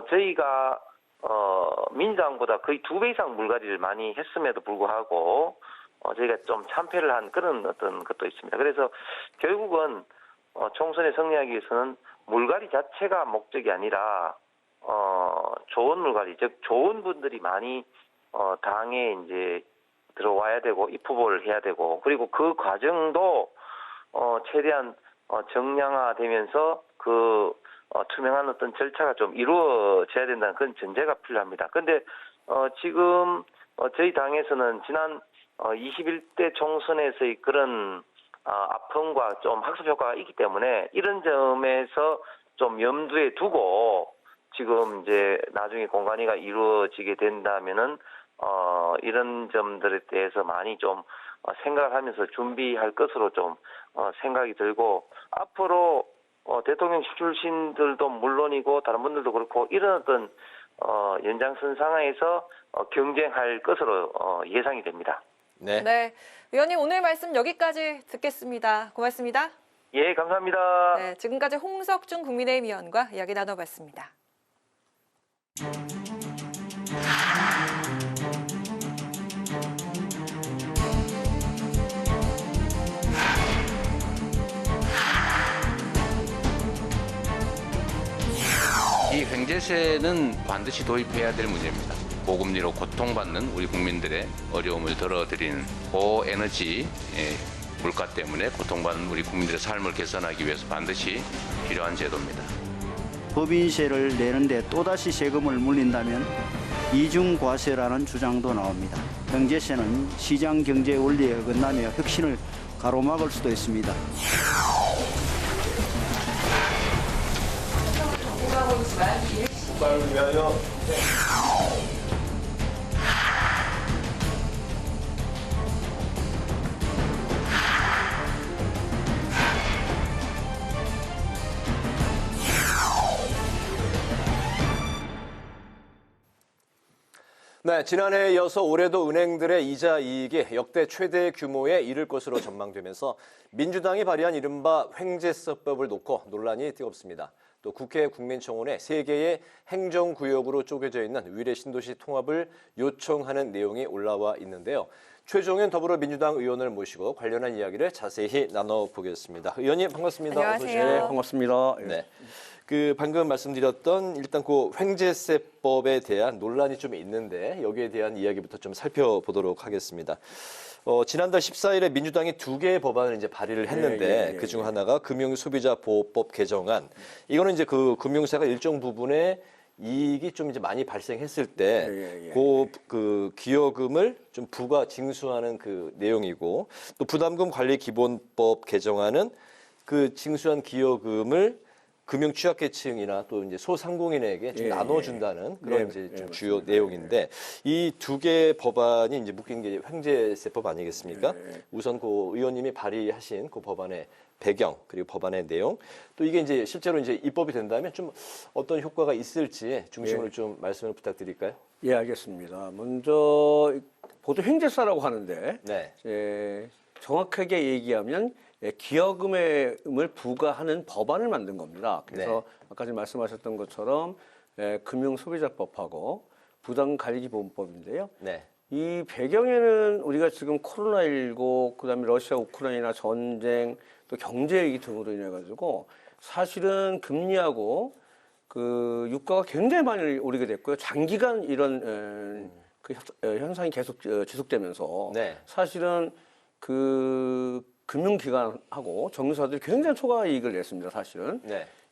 저희가 민주당보다 거의 2배 이상 물갈이를 많이 했음에도 불구하고 저희가 좀 참패를 한 그런 어떤 것도 있습니다. 그래서 결국은 총선에 승리하기 위해서는 물갈이 자체가 목적이 아니라 좋은 물갈이, 즉 좋은 분들이 많이 당에 이제 들어와야 되고 입후보를 해야 되고, 그리고 그 과정도 최대한 정량화되면서 그 투명한 어떤 절차가 좀 이루어져야 된다는 그런 전제가 필요합니다. 그런데 지금 저희 당에서는 지난 21대 총선에서의 그런 아픔과 좀 학습 효과가 있기 때문에 이런 점에서 좀 염두에 두고 지금 이제 나중에 공관위가 이루어지게 된다면은 이런 점들에 대해서 많이 좀 생각을 하면서 준비할 것으로 좀 생각이 들고, 앞으로 대통령 출신들도 물론이고 다른 분들도 그렇고 이런 어떤 연장선 상황에서 경쟁할 것으로 예상이 됩니다. 네. 의원님, 오늘 말씀 여기까지 듣겠습니다. 고맙습니다. 예, 감사합니다. 네, 지금까지 홍석준 국민의힘 의원과 이야기 나눠봤습니다. 이 횡재세는 반드시 도입해야 될 문제입니다. 고금리로 고통받는 우리 국민들의 어려움을 덜어드리는 고에너지 물가 때문에 고통받는 우리 국민들의 삶을 개선하기 위해서 반드시 필요한 제도입니다. 법인세를 내는데 또다시 세금을 물린다면 이중과세라는 주장도 나옵니다. 횡재세는 시장 경제 원리에 어긋나며 혁신을 가로막을 수도 있습니다. 국가를 위하여. 네, 지난해에 이어서 올해도 은행들의 이자 이익이 역대 최대 규모에 이를 것으로 전망되면서 민주당이 발의한 이른바 횡재세법을 놓고 논란이 뜨겁습니다. 또 국회 국민청원에 3개의 행정구역으로 쪼개져 있는 위례 신도시 통합을 요청하는 내용이 올라와 있는데요. 최종현 더불어민주당 의원을 모시고 관련한 이야기를 자세히 나눠보겠습니다. 의원님 반갑습니다. 안녕하세요. 네, 반갑습니다. 네. 방금 말씀드렸던 일단 그 횡재세법에 대한 논란이 좀 있는데 여기에 대한 이야기부터 좀 살펴보도록 하겠습니다. 지난달 14일에 민주당이 2개의 법안을 이제 발의를 했는데 그중 하나가 금융소비자보호법 개정안. 이거는 이제 그 금융사가 일정 부분의 이익이 좀 이제 많이 발생했을 때 그 기여금을 좀 부과 징수하는 그 내용이고, 또 부담금 관리 기본법 개정안은 그 징수한 기여금을 금융 취약계층이나 또 이제 소상공인에게 좀 나눠준다는 그런 이제 좀 주요 내용인데, 이 2개 법안이 이제 묶인 게 횡재세법 아니겠습니까? 우선 그 의원님이 발의하신 그 법안의 배경, 그리고 법안의 내용, 또 이게 이제 실제로 이제 입법이 된다면 좀 어떤 효과가 있을지 중심으로 좀 말씀을 부탁드릴까요? 예, 알겠습니다. 먼저 보통 횡재세라고 하는데 정확하게 얘기하면 기여금을 부과하는 법안을 만든 겁니다. 그래서 아까 전에 말씀하셨던 것처럼 금융소비자법하고 부담관리기본법인데요. 이 배경에는 우리가 지금 코로나19, 그다음에 러시아 우크라이나 전쟁, 또 경제위기 등으로 인해 가지고 사실은 금리하고 그 유가가 굉장히 많이 오르게 됐고요. 장기간 이런 그 현상이 계속 지속되면서 사실은 그 금융기관하고 정유사들이 굉장히 초과 이익을 냈습니다. 사실은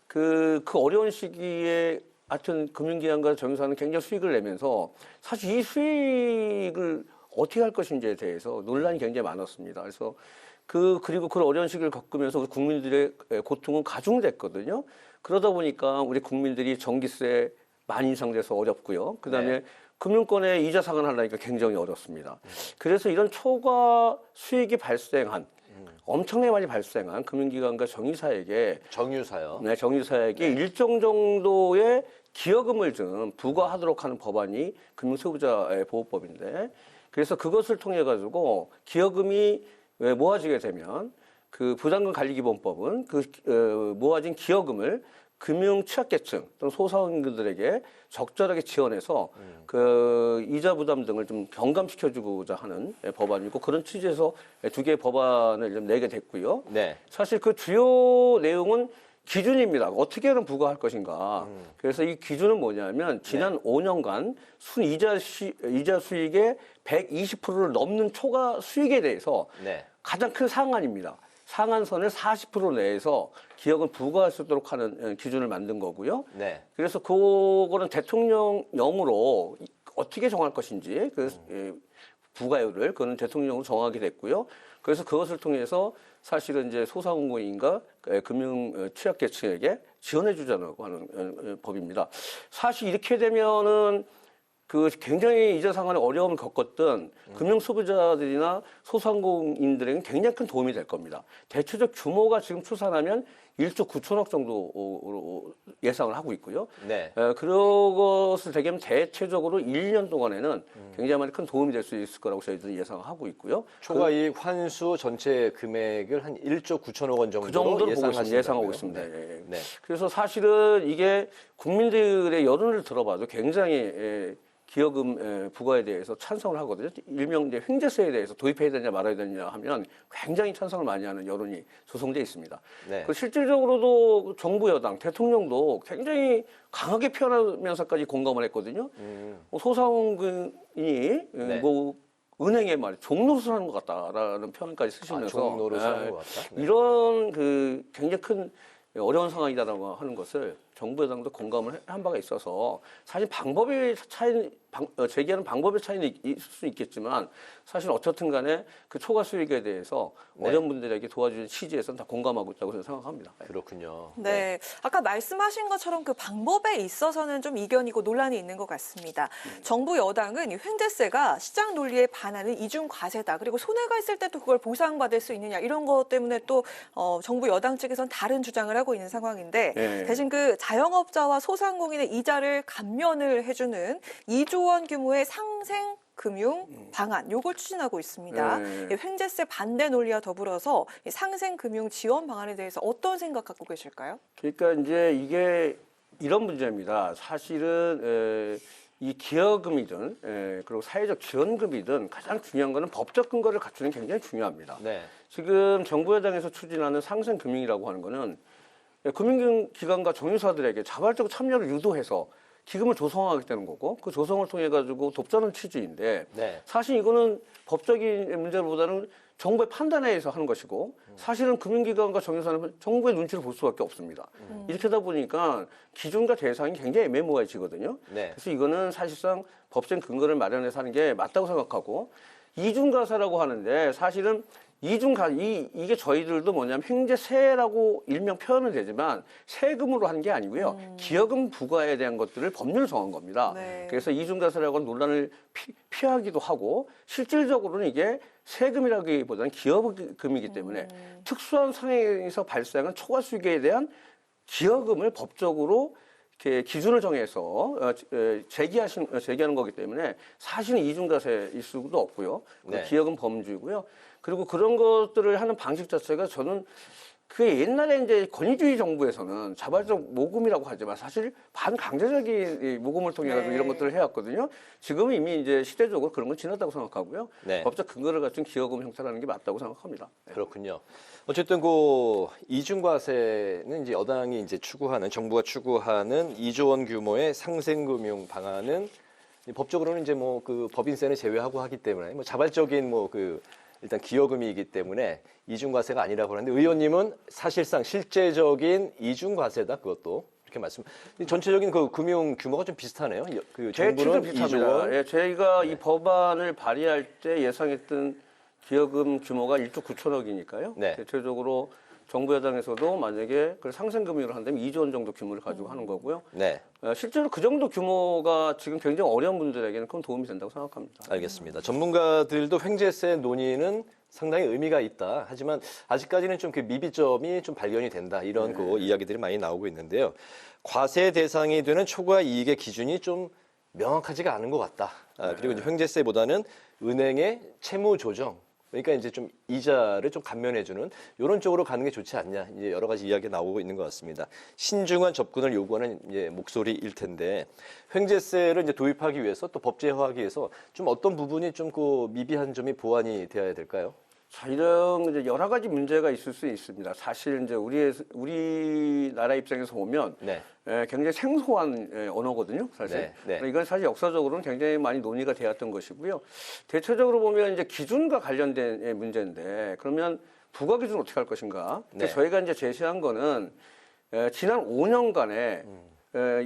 그 어려운 시기에 하여튼 금융기관과 정유사는 굉장히 수익을 내면서 사실 이 수익을 어떻게 할 것인지에 대해서 논란이 굉장히 많았습니다. 그래서 그리고 그 어려운 시기를 겪으면서 우리 국민들의 고통은 가중됐거든요. 그러다 보니까 우리 국민들이 전기세 많이 인상돼서 어렵고요. 그다음에 금융권에 이자 상환하려니까 굉장히 어렵습니다. 그래서 이런 초과 수익이 발생한 엄청나게 많이 발생한 금융기관과 정유사에게 정유사요. 네, 정유사에게 일정 정도의 기여금을 좀 부과하도록 하는 법안이 금융소비자 보호법인데 그래서 그것을 통해 가지고 기여금이 모아지게 되면 그 부담금 관리기본법은 그 모아진 기여금을 금융 취약계층 또는 소상인들에게 적절하게 지원해서 그 이자 부담 등을 좀 경감시켜주고자 하는 법안이고 그런 취지에서 두 개의 법안을 좀 내게 됐고요. 네. 사실 그 주요 내용은 기준입니다. 어떻게 하면 부과할 것인가. 그래서 이 기준은 뭐냐면 지난 5년간 순이자 수익의 120%를 넘는 초과 수익에 대해서 가장 큰 상한입니다. 상한선을 40% 내에서 기여금 부과할 수 있도록 하는 기준을 만든 거고요. 네. 그래서 그거는 대통령령으로 어떻게 정할 것인지 그 부과율을 그거는 대통령으로 정하게 됐고요. 그래서 그것을 통해서 사실은 이제 소상공인과 금융 취약계층에게 지원해 주자고 하는 법입니다. 사실 이렇게 되면은 그 굉장히 이자 상환에 어려움을 겪었던 금융 소비자들이나 소상공인들에게는 굉장히 큰 도움이 될 겁니다. 대체적 규모가 지금 추산하면 1조 9천억 정도로 예상을 하고 있고요. 네. 그것을 되면 대체적으로 1년 동안에는 굉장히 많이 큰 도움이 될 수 있을 거라고 저희들은 예상하고 있고요. 초과이익 환수 전체 금액을 한 1조 9천억 원 정도로 그 정도로 예상하고 있습니다. 네. 네. 그래서 사실은 이게 국민들의 여론을 들어봐도 굉장히 기여금 부과에 대해서 찬성을 하거든요. 일명 이제 횡재세에 대해서 도입해야 되냐 말아야 되냐 하면 굉장히 찬성을 많이 하는 여론이 조성돼 있습니다. 네. 그 실질적으로도 정부 여당, 대통령도 굉장히 강하게 표현하면서까지 공감을 했거든요. 소상공인이 뭐 은행에 말이 종노릇을 하는 것 같다라는 표현까지 쓰시면서 종노릇을 하는 것 같다. 네. 이런 그 굉장히 큰 어려운 상황이다라고 하는 것을 정부 여당도 공감을 한 바가 있어서 사실 방법의 차이, 제기하는 방법의 차이는 있을 수 있겠지만 사실 어쨌든 간에 그 초과 수익에 대해서 어려운 분들에게 도와주는 취지에서는 다 공감하고 있다고 저는 생각합니다. 그렇군요. 네. 아까 말씀하신 것처럼 그 방법에 있어서는 좀 이견이고 논란이 있는 것 같습니다. 정부 여당은 이 횡재세가 시장 논리에 반하는 이중 과세다. 그리고 손해가 있을 때도 그걸 보상받을 수 있느냐 이런 것 때문에 또 정부 여당 측에서는 다른 주장을 하고 있는 상황인데 대신 그 자영업자와 소상공인의 이자를 감면을 해주는 2조 원 규모의 상생 금융 방안 요걸 추진하고 있습니다. 횡재세 반대 논리와 더불어서 상생 금융 지원 방안에 대해서 어떤 생각 갖고 계실까요? 그러니까 이제 이게 이런 문제입니다. 사실은 이 기여금이든 그리고 사회적 지원금이든 가장 중요한 거는 법적 근거를 갖추는 게 굉장히 중요합니다. 네. 지금 정부 여당에서 추진하는 상생 금융이라고 하는 거는 금융기관과 정유사들에게 자발적 참여를 유도해서 기금을 조성하게 되는 거고 그 조성을 통해 가지고 돕자는 취지인데 사실 이거는 법적인 문제보다는 정부의 판단에 의해서 하는 것이고 사실은 금융기관과 정유사는 정부의 눈치를 볼 수밖에 없습니다. 이렇게 하다 보니까 기준과 대상이 굉장히 애매모호해지거든요. 그래서 이거는 사실상 법적 근거를 마련해서 하는 게 맞다고 생각하고 이중과세라고 하는데 사실은 이게 저희들도 뭐냐면 횡재세라고 일명 표현은 되지만 세금으로 한 게 아니고요. 기여금 부과에 대한 것들을 법률로 정한 겁니다. 그래서 이중과세라고 하는 논란을 피하기도 하고 실질적으로는 이게 세금이라기보다는 기여금이기 때문에 특수한 상황에서 발생한 초과 수익에 대한 기여금을 법적으로 이렇게 기준을 정해서 제기하는 거기 때문에 사실은 이중과세일 수도 없고요. 기여금 범주이고요. 그리고 그런 것들을 하는 방식 자체가 저는 그게 옛날에 이제 권위주의 정부에서는 자발적 모금이라고 하지만 사실 반강제적인 모금을 통해 가지고 이런 것들을 해왔거든요. 지금은 이미 이제 시대적으로 그런 건 지났다고 생각하고요. 법적 근거를 갖춘 기여금 형태라는 게 맞다고 생각합니다. 그렇군요. 어쨌든 그 이중과세는 이제 여당이 이제 추구하는 정부가 추구하는 2조 원 규모의 상생금융 방안은 법적으로는 이제 뭐 그 법인세는 제외하고 하기 때문에 뭐 자발적인 뭐 그 일단 기여금이기 때문에 이중과세가 아니라고 하는데 의원님은 사실상 실제적인 이중과세다 그것도 이렇게 말씀. 전체적인 그 금융 규모가 좀 비슷하네요. 그 정부는 2조 원. 저희가 이 법안을 발의할 때 예상했던 기여금 규모가 1조 9천억이니까요. 대체적으로 정부 여당에서도 만약에 그걸 상생금융으로 한다면 2조 원 정도 규모를 가지고 하는 거고요. 실제로 그 정도 규모가 지금 굉장히 어려운 분들에게는 큰 도움이 된다고 생각합니다. 알겠습니다. 전문가들도 횡재세 논의는 상당히 의미가 있다. 하지만 아직까지는 좀 그 미비점이 좀 발견이 된다. 이런 그 이야기들이 많이 나오고 있는데요. 과세 대상이 되는 초과 이익의 기준이 좀 명확하지가 않은 것 같다. 그리고 이제 횡재세보다는 은행의 채무 조정, 그러니까 이제 좀 이자를 좀 감면해주는 이런 쪽으로 가는 게 좋지 않냐. 이제 여러 가지 이야기가 나오고 있는 것 같습니다. 신중한 접근을 요구하는 이제 목소리일 텐데 횡재세를 이제 도입하기 위해서 또 법제화하기 위해서 좀 어떤 부분이 좀 그 미비한 점이 보완이 되어야 될까요? 자, 이런 이제 여러 가지 문제가 있을 수 있습니다. 사실 이제 우리나라 입장에서 보면 굉장히 생소한 언어거든요, 사실. 이건 사실 역사적으로는 굉장히 많이 논의가 되었던 것이고요. 대체적으로 보면 이제 기준과 관련된 문제인데 그러면 부과 기준을 어떻게 할 것인가? 저희가 이제 제시한 거는 지난 5년간의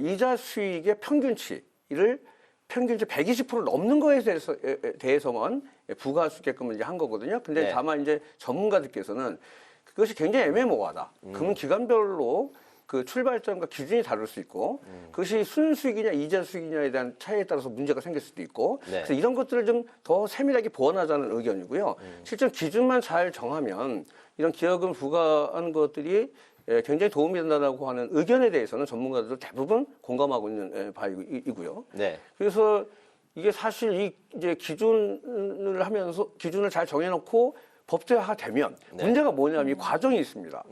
이자 수익의 평균치를 120% 넘는 거에 대해서만 부과할 수 있게끔 이제 한 거거든요. 근데 다만 이제 전문가들께서는 그것이 굉장히 애매모호하다. 그러면 기간별로 그 출발점과 기준이 다를 수 있고 그것이 순수익이냐 이자 수익이냐에 대한 차이에 따라서 문제가 생길 수도 있고 그래서 이런 것들을 좀 더 세밀하게 보완하자는 의견이고요. 실제 기준만 잘 정하면 이런 기여금 부과하는 것들이 굉장히 도움이 된다고 하는 의견에 대해서는 전문가들도 대부분 공감하고 있는 바이고요. 그래서 이게 사실 이제 기준을 하면서 기준을 잘 정해놓고 법제화되면 문제가 뭐냐면 이 과정이 있습니다.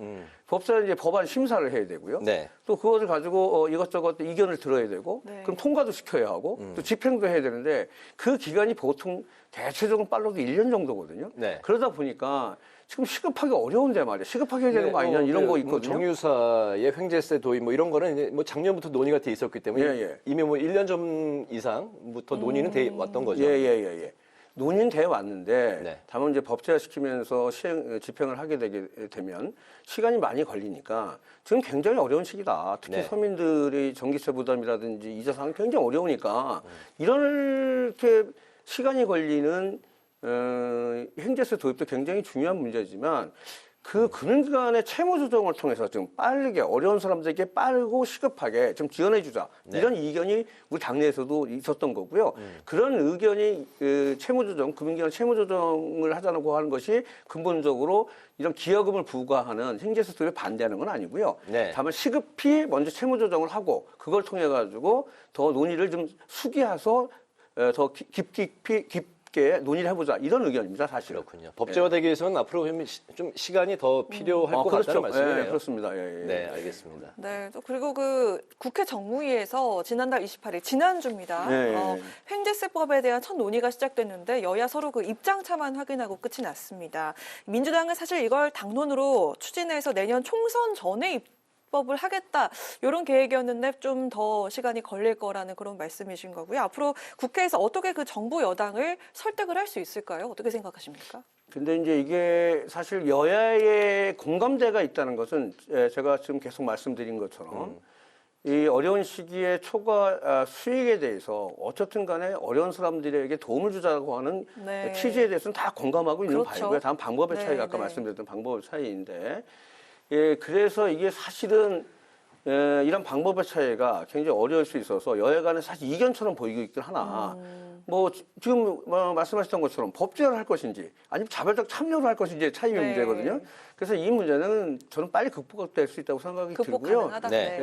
법사는 이제 법안 심사를 해야 되고요. 또 그것을 가지고 이것저것 의견을 들어야 되고 그럼 통과도 시켜야 하고 또 집행도 해야 되는데 그 기간이 보통 대체적으로 빨라도 1년 정도거든요. 그러다 보니까 지금 시급하기 어려운데 말이야. 시급하게 해야 되는 거 아니냐 이런 거 있거든요. 정유사의 횡재세 도입 뭐 이런 거는 이제 뭐 작년부터 논의가 돼 있었기 때문에 이미 뭐 1년 전 이상부터 논의는 돼 왔던 거죠. 논의는 돼 왔는데 다만 이제 법제화시키면서 집행을 하게 되게 되면 시간이 많이 걸리니까 지금 굉장히 어려운 시기다. 특히 서민들의 전기세 부담이라든지 이자 상황이 굉장히 어려우니까 이렇게 시간이 걸리는 횡재세 도입도 굉장히 중요한 문제지만 그 금융기관의 채무 조정을 통해서 좀 빠르게 어려운 사람들에게 빠르고 시급하게 좀 지원해주자 이런 의견이 우리 당내에서도 있었던 거고요. 그런 의견이 채무 조정, 금융기관 채무 조정을 하자고 하는 것이 근본적으로 이런 기여금을 부과하는 횡재세 도입에 반대하는 건 아니고요. 다만 시급히 먼저 채무 조정을 하고 그걸 통해 가지고 더 논의를 좀 숙이해서 더 깊게 논의를 해보자 이런 의견입니다, 사실. 그렇군요. 법제화되기 위해서는 앞으로 좀 시간이 더 필요할 것 같다는 말씀이네요. 그렇습니다. 네, 알겠습니다. 네, 또 그리고 그 국회 정무위에서 지난달 28일 지난주입니다. 횡재세법에 대한 첫 논의가 시작됐는데 여야 서로 그 입장차만 확인하고 끝이 났습니다. 민주당은 사실 이걸 당론으로 추진해서 내년 총선 전에 입법을 하겠다 이런 계획이었는데 좀 더 시간이 걸릴 거라는 그런 말씀이신 거고요. 앞으로 국회에서 어떻게 그 정부 여당을 설득을 할 수 있을까요? 어떻게 생각하십니까? 근데 이제 이게 사실 여야의 공감대가 있다는 것은 제가 지금 계속 말씀드린 것처럼 이 어려운 시기에 초과 수익에 대해서 어쨌든 간에 어려운 사람들에게 도움을 주자고 하는 취지에 대해서는 다 공감하고 있는 바이고요. 다만 방법의 차이가 아까 말씀드렸던 방법의 차이인데 그래서 이게 사실은 이런 방법의 차이가 굉장히 어려울 수 있어서 여야 간에 사실 이견처럼 보이고 있긴 하나 뭐 지금 말씀하셨던 것처럼 법제화를 할 것인지 아니면 자발적 참여를 할 것인지의 차이의 문제거든요. 그래서 이 문제는 저는 빨리 극복될 수 있다고 생각이 들고요.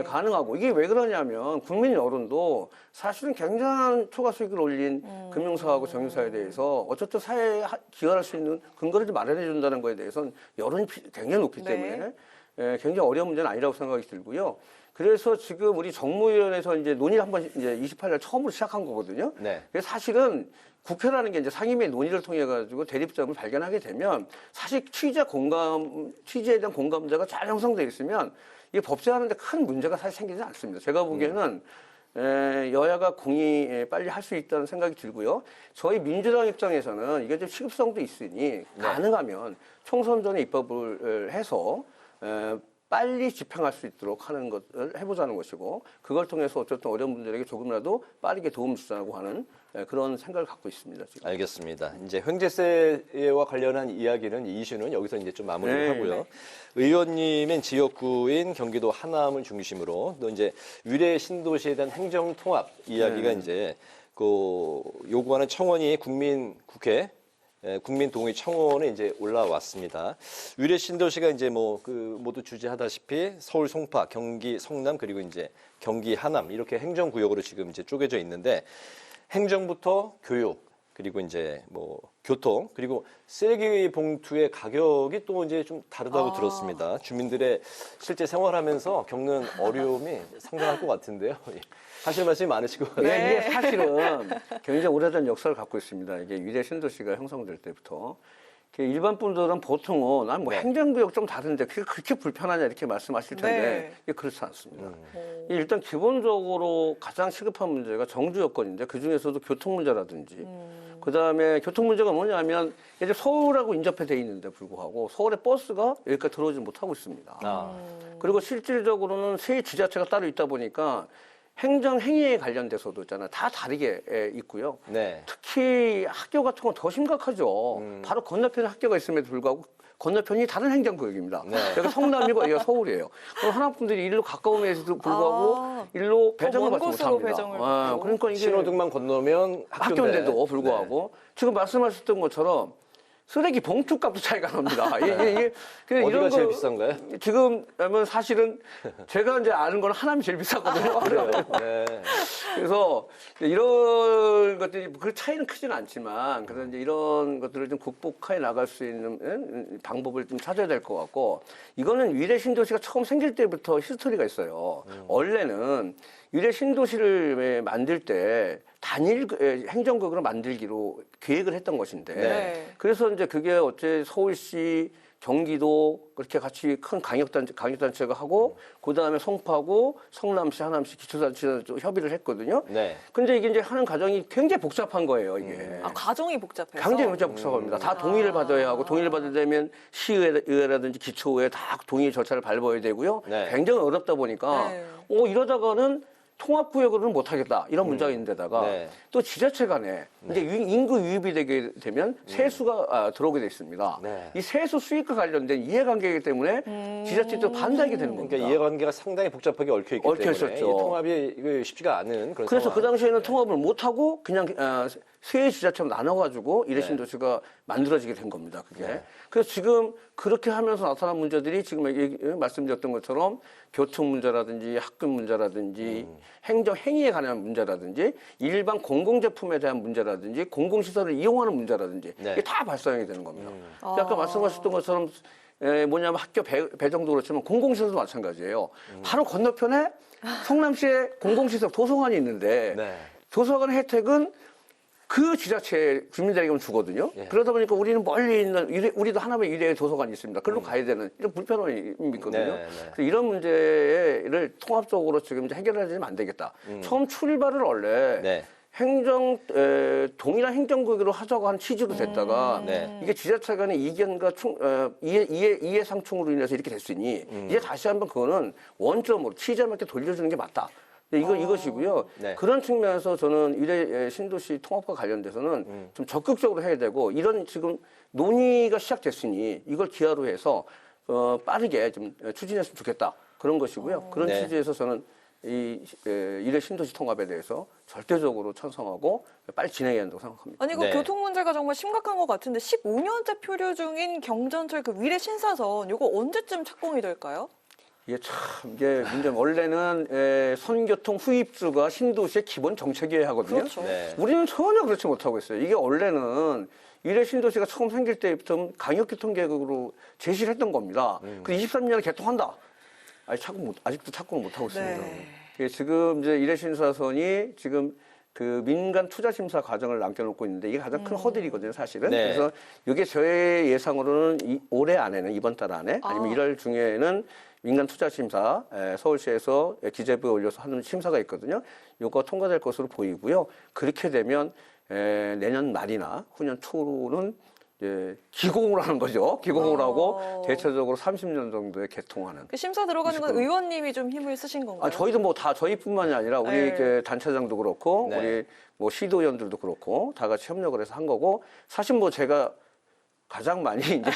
가능하고 이게 왜 그러냐면 국민 여론도 사실은 굉장한 초과 수익을 올린 금융사하고 정유사에 대해서 어쨌든 사회에 기여할 수 있는 근거를 좀 마련해 준다는 거에 대해서는 여론이 굉장히 높기 때문에 굉장히 어려운 문제는 아니라고 생각이 들고요. 그래서 지금 우리 정무위원회에서 이제 논의를 한번 이제 28일 처음으로 시작한 거거든요. 그래서 사실은 국회라는 게 이제 상임위의 논의를 통해 가지고 대립점을 발견하게 되면 사실 취지에 대한 공감대가 잘 형성되어 있으면 이 법제화하는데 큰 문제가 사실 생기지 않습니다. 제가 보기에는 여야가 공의 빨리 할 수 있다는 생각이 들고요. 저희 민주당 입장에서는 이게 좀 시급성도 있으니 가능하면 총선 전에 입법을 해서 빨리 집행할 수 있도록 하는 것을 해보자는 것이고 그걸 통해서 어쨌든 어려운 분들에게 조금이라도 빠르게 도움을 주자고 하는 그런 생각을 갖고 있습니다. 지금. 알겠습니다. 이제 횡재세와 관련한 이야기는 이슈는 여기서 이제 좀 마무리를 하고요. 의원님은 지역구인 경기도 하남을 중심으로 또 이제 위례 신도시에 대한 행정 통합 이야기가 이제 그 요구하는 청원이 국회 국민 동의 청원에 이제 올라왔습니다. 위례 신도시가 이제 모두 주재하다시피 서울 송파, 경기 성남 그리고 이제 경기 하남 이렇게 행정구역으로 지금 이제 쪼개져 있는데 행정부터 교육 그리고 이제 교통 그리고 쓰레기 봉투의 가격이 또 이제 좀 다르다고 들었습니다. 주민들의 실제 생활하면서 겪는 어려움이 상당할 것 같은데요. 하실 말씀이 많으실 것 같아요. 네. 이게 사실은 굉장히 오래된 역사를 갖고 있습니다. 이게 위례 신도시가 형성될 때부터. 일반 분들은 보통은 난 행정구역 좀 다른데 그게 그렇게 불편하냐 이렇게 말씀하실 텐데 이게 그렇지 않습니다. 일단 기본적으로 가장 시급한 문제가 정주 여건인데 그 중에서도 교통 문제라든지 그다음에 교통 문제가 뭐냐면 이제 서울하고 인접해 돼 있는데 불구하고 서울의 버스가 여기까지 들어오지 못하고 있습니다. 그리고 실질적으로는 세 지자체가 따로 있다 보니까 행정 행위에 관련돼서도 있잖아요. 다 다르게 있고요. 네. 특히 학교 같은 건 더 심각하죠. 바로 건너편에 학교가 있음에도 불구하고 건너편이 다른 행정구역입니다. 여기가 성남이고 여기가 서울이에요. 그럼 하나분들이 일로 가까움에도 불구하고 일로 배정을 받지 못합니다. 그러니까 이게 신호등만 건너면 학교인데도 불구하고 지금 말씀하셨던 것처럼 쓰레기 봉투 값도 차이가 납니다. 어디가 제일 비싼가요? 지금 사실은 제가 이제 아는 건 하남이 제일 비싸거든요. 그래요? 네. 그래서 이런 것들이 그 차이는 크지는 않지만 그래서 이제 이런 것들을 좀 극복해 나갈 수 있는 방법을 좀 찾아야 될 것 같고 이거는 위례 신도시가 처음 생길 때부터 히스토리가 있어요. 원래는 위례 신도시를 만들 때 단일 행정구역으로 만들기로 계획을 했던 것인데 그래서 이제 그게 어째 서울시 경기도 그렇게 같이 큰 강력단체가 하고 그다음에 송파구, 성남시, 하남시 기초단체가 협의를 했거든요. 근데 이게 이제 하는 과정이 굉장히 복잡한 거예요, 이게. 과정이 복잡해서? 굉장히 복잡합니다. 다 동의를 받아야 하고 동의를 받으려면 시의회라든지 기초의회 다 동의 절차를 밟아야 되고요. 굉장히 어렵다 보니까 이러다가는 통합구역으로는 못하겠다 이런 문제가 있는데다가 또 지자체 간에 이제 인구 유입이 되게 되면 세수가 들어오게 돼 있습니다. 이 세수 수익과 관련된 이해관계이기 때문에 지자체도 반대하게 되는 겁니다. 그러니까 이해관계가 상당히 복잡하게 얽혀 때문에 이 통합이 쉽지가 않은 그런 그래서 상황. 그 당시에는 통합을 못하고 그냥 세 지자체로 나눠가지고 위례 신도시가 만들어지게 된 겁니다. 그게. 그래서 지금 그렇게 하면서 나타난 문제들이 지금 말씀드렸던 것처럼 교통 문제라든지 학급 문제라든지 행정 행위에 관한 문제라든지 일반 공공제품에 대한 문제라든지 공공시설을 이용하는 문제라든지 이게 다 발생이 되는 겁니다. 아까 말씀하셨던 것처럼 뭐냐면 학교 배정도 그렇지만 공공시설도 마찬가지예요. 바로 건너편에 성남시의 공공시설 도서관이 있는데 도서관 혜택은 그 지자체 주민들에게만 주거든요. 그러다 보니까 우리는 멀리 있는 우리도 하나의 위례 도서관이 있습니다. 그걸로 가야 되는 이런 불편함이 있거든요. 그래서 이런 문제를 통합적으로 지금 이제 해결하지는 안 되겠다. 처음 출발을 원래 동일한 행정구역으로 하자고 한 취지로 됐다가 이게 지자체 간의 이견과 이해상충으로 인해서 이렇게 됐으니 이제 다시 한번 그거는 원점으로 취지에 맞게 돌려주는 게 맞다. 이것이고요. 그런 측면에서 저는 위례 신도시 통합과 관련돼서는 좀 적극적으로 해야 되고 이런 지금 논의가 시작됐으니 이걸 기하로 해서 빠르게 좀 추진했으면 좋겠다. 그런 것이고요. 그런 취지에서 저는 이 위례 신도시 통합에 대해서 절대적으로 찬성하고 빨리 진행해야 한다고 생각합니다. 아니, 그 교통 문제가 정말 심각한 것 같은데 15년째 표류 중인 경전철 그 위례 신사선 이거 언제쯤 착공이 될까요? 이게 문제는 원래는 선교통 후입주가 신도시의 기본 정책이어야 하거든요. 그렇죠. 우리는 전혀 그렇지 못하고 있어요. 이게 원래는 위례 신도시가 처음 생길 때부터 강역교통 계획으로 제시를 했던 겁니다. 그 23년에 개통한다. 아직도 착공을 못하고 있습니다. 지금 이제 위례 신사선이 지금 그 민간 투자 심사 과정을 남겨놓고 있는데 이게 가장 큰 허들이거든요, 사실은. 그래서 이게 저의 예상으로는 올해 안에는 이번 달 안에 아니면 1월 중에는 민간 투자 심사 서울시에서 기재부에 올려서 하는 심사가 있거든요. 이거 통과될 것으로 보이고요. 그렇게 되면 내년 말이나 후년 초는 이제 기공을 하는 거죠. 기공을 하고 대체적으로 30년 정도에 개통하는. 그 심사 들어가는 건 의원님이 좀 힘을 쓰신 건가요? 저희도 뭐 다 저희뿐만이 아니라 우리 단체장도 그렇고 우리 뭐 시도위원들도 그렇고 다 같이 협력을 해서 한 거고 사실 뭐 제가 가장 많이 이제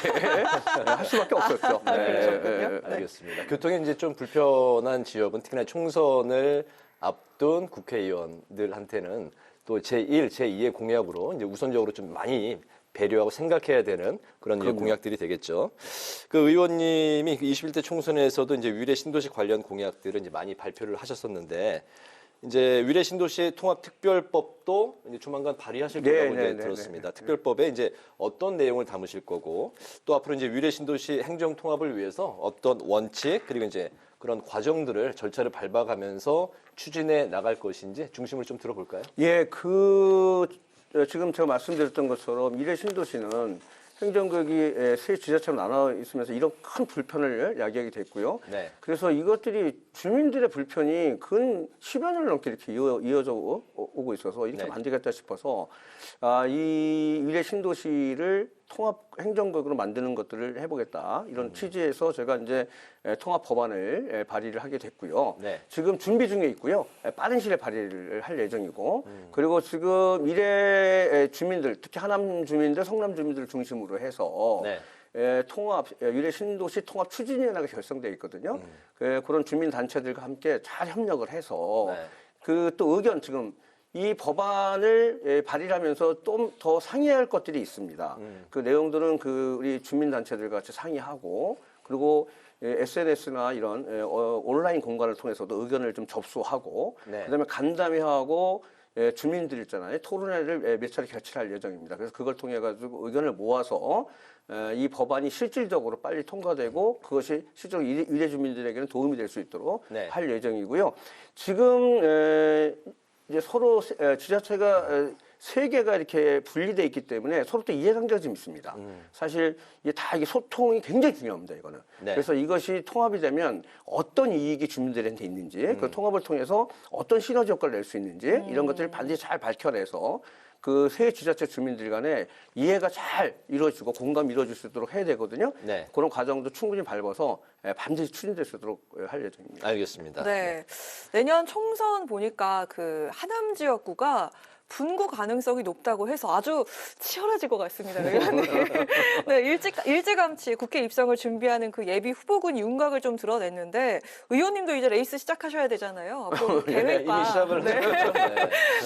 할 수밖에 없었죠. 알겠습니다. 교통이 이제 좀 불편한 지역은 특히나 총선을 앞둔 국회의원들한테는 또 제1, 제2의 공약으로 이제 우선적으로 좀 많이 배려하고 생각해야 되는 그런 이제 그럼요. 공약들이 되겠죠. 그 의원님이 21대 총선에서도 이제 위례 신도시 관련 공약들을 이제 많이 발표를 하셨었는데 이제 위례 신도시 통합특별법도 이제 조만간 발의하실 거라고 이제 들었습니다. 특별법에 이제 어떤 내용을 담으실 거고 또 앞으로 이제 위례 신도시 행정 통합을 위해서 어떤 원칙 그리고 이제 그런 과정들을 절차를 밟아가면서 추진해 나갈 것인지 중심을 좀 들어볼까요? 예, 지금 제가 말씀드렸던 것처럼 위례 신도시는 행정구역이 세 지자체로 나눠 있으면서 이런 큰 불편을 야기하게 됐고요. 네. 그래서 이것들이 주민들의 불편이 근 10여 년을 넘게 이렇게 이어져 오고 있어서 이렇게 안 되겠다 싶어서 이 위례 신도시를 통합 행정구역으로 만드는 것들을 해보겠다 이런 취지에서 제가 이제 통합 법안을 발의를 하게 됐고요. 지금 준비 중에 있고요. 빠른 시일에 발의를 할 예정이고 그리고 지금 위례 주민들 특히 하남 주민들, 성남 주민들을 중심으로 해서 위례 신도시 통합 추진위원회가 결성되어 있거든요. 그런 주민 단체들과 함께 잘 협력을 해서 그 또 의견 지금 이 법안을 발의를 하면서 좀 더 상의해야 할 것들이 있습니다. 그 내용들은 우리 주민단체들과 같이 상의하고 그리고 SNS나 이런 온라인 공간을 통해서도 의견을 좀 접수하고 그다음에 간담회하고 주민들 있잖아요. 토론회를 몇 차례 개최할 예정입니다. 그래서 그걸 통해 가지고 의견을 모아서 이 법안이 실질적으로 빨리 통과되고 그것이 실제로 위례 주민들에게는 도움이 될 수 있도록 할 예정이고요. 지금 이제 서로 지자체가 세 개가 이렇게 분리되어 있기 때문에 서로 또 이해관계가 좀 있습니다. 사실 이게 소통이 굉장히 중요합니다. 이거는. 그래서 이것이 통합이 되면 어떤 이익이 주민들한테 있는지 그 통합을 통해서 어떤 시너지 효과를 낼 수 있는지 이런 것들을 반드시 잘 밝혀내서 그 세 지자체 주민들 간에 이해가 잘 이루어지고 공감이 이루어질 수 있도록 해야 되거든요. 그런 과정도 충분히 밟아서 반드시 추진될 수 있도록 할 예정입니다. 알겠습니다. 네. 내년 총선 보니까 그 하남 지역구가 분구 가능성이 높다고 해서 아주 치열해질 것 같습니다. 네, 일찌감치 국회 입성을 준비하는 그 예비 후보군 윤곽을 좀 드러냈는데 의원님도 이제 레이스 시작하셔야 되잖아요. 앞으로 계획과 이미 시작을 했죠.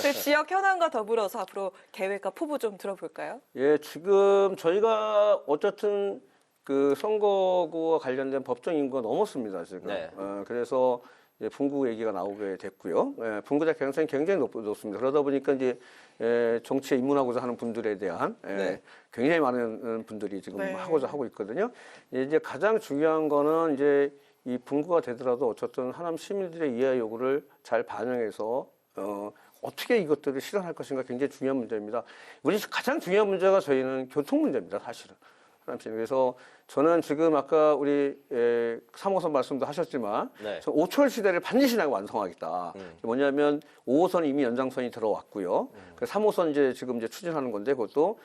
그 지역 현안과 더불어서 앞으로 계획과 포부 좀 들어볼까요? 예, 지금 저희가 어쨌든 그 선거구와 관련된 법정 인구가 넘었습니다. 지금. 그래서 분구 얘기가 나오게 됐고요. 분구자 개연성이 굉장히 높습니다. 그러다 보니까 이제 정치에 입문하고자 하는 분들에 대한 굉장히 많은 분들이 지금 하고자 하고 있거든요. 이제 가장 중요한 거는 이제 이 분구가 되더라도 어쨌든 하남 시민들의 이해 요구를 잘 반영해서 어떻게 이것들을 실현할 것인가 굉장히 중요한 문제입니다. 우리 가장 중요한 문제가 저희는 교통 문제입니다. 사실은. 그래서 저는 지금 아까 우리 3호선 말씀도 하셨지만 5초월 시대를 반드시 완성하겠다. 뭐냐면 5호선 이미 연장선이 들어왔고요. 3호선 지금 추진하는 건데 그것도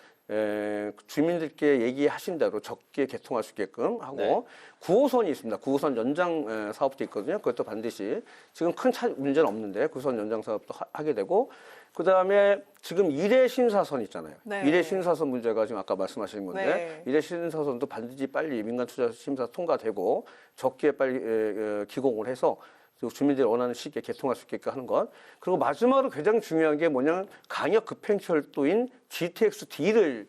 주민들께 얘기하신 대로 적게 개통할 수 있게끔 하고 9호선이 있습니다. 9호선 연장 사업도 있거든요. 그것도 반드시 지금 큰 문제는 없는데 9호선 연장 사업도 하게 되고 그다음에 지금 위례 신사선 있잖아요. 위례 신사선 문제가 지금 아까 말씀하신 건데 위례 신사선도 반드시 빨리 민간 투자 심사 통과되고 적기에 빨리 기공을 해서 주민들이 원하는 시기에 개통할 수 있게끔 하는 것. 그리고 마지막으로 가장 중요한 게 뭐냐면 강역 급행철도인 GTX-D를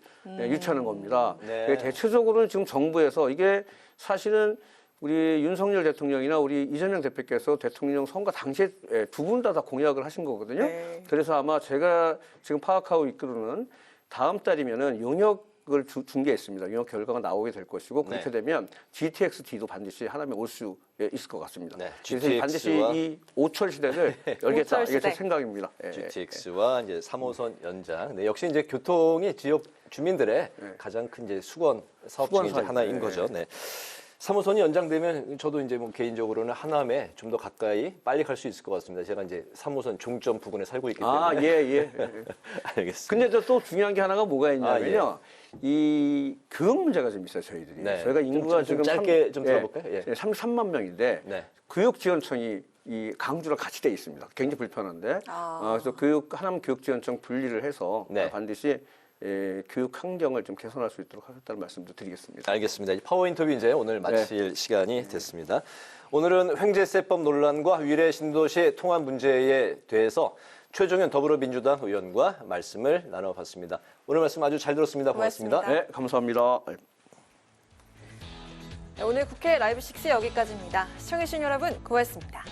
유치하는 겁니다. 대체적으로는 지금 정부에서 이게 사실은 우리 윤석열 대통령이나 우리 이재명 대표께서 대통령 선거 당시에 두 분 다 공약을 하신 거거든요. 그래서 아마 제가 지금 파악하고 이끌어는 다음 달이면은 용역을 준 게 있습니다. 용역 결과가 나오게 될 것이고 그렇게 되면 GTX-D도 반드시 하남에 올 수 있을 것 같습니다. 그래서 반드시 이 5초월 시대를 열겠다. 이게 제 생각입니다. GTX와 이제 3호선 연장. 역시 이제 교통이 지역 주민들의 가장 큰 이제 수건 사업 중에 이제 하나인 거죠. 3호선이 연장되면 저도 이제 개인적으로는 하남에 좀 더 가까이 빨리 갈 수 있을 것 같습니다. 제가 이제 3호선 종점 부근에 살고 있기 때문에. 알겠습니다. 근데 또 중요한 게 하나가 뭐가 있냐면요. 이 교육 문제가 좀 있어요, 저희들이. 저희가 인구가 지금 짧게 좀 들어볼까요? 33만 명인데 교육지원청이 이 강주랑 같이 돼 있습니다. 굉장히 불편한데. 그래서 하남 교육지원청 분리를 해서 반드시 교육 환경을 좀 개선할 수 있도록 하겠다는 말씀도 드리겠습니다. 알겠습니다. 파워 인터뷰 이제 오늘 마칠 시간이 됐습니다. 오늘은 횡재세법 논란과 위례 신도시 통합 문제에 대해서 최종현 더불어민주당 의원과 말씀을 나눠봤습니다. 오늘 말씀 아주 잘 들었습니다. 고맙습니다. 네, 감사합니다. 오늘 국회 라이브 6 여기까지입니다. 시청해주신 여러분 고맙습니다.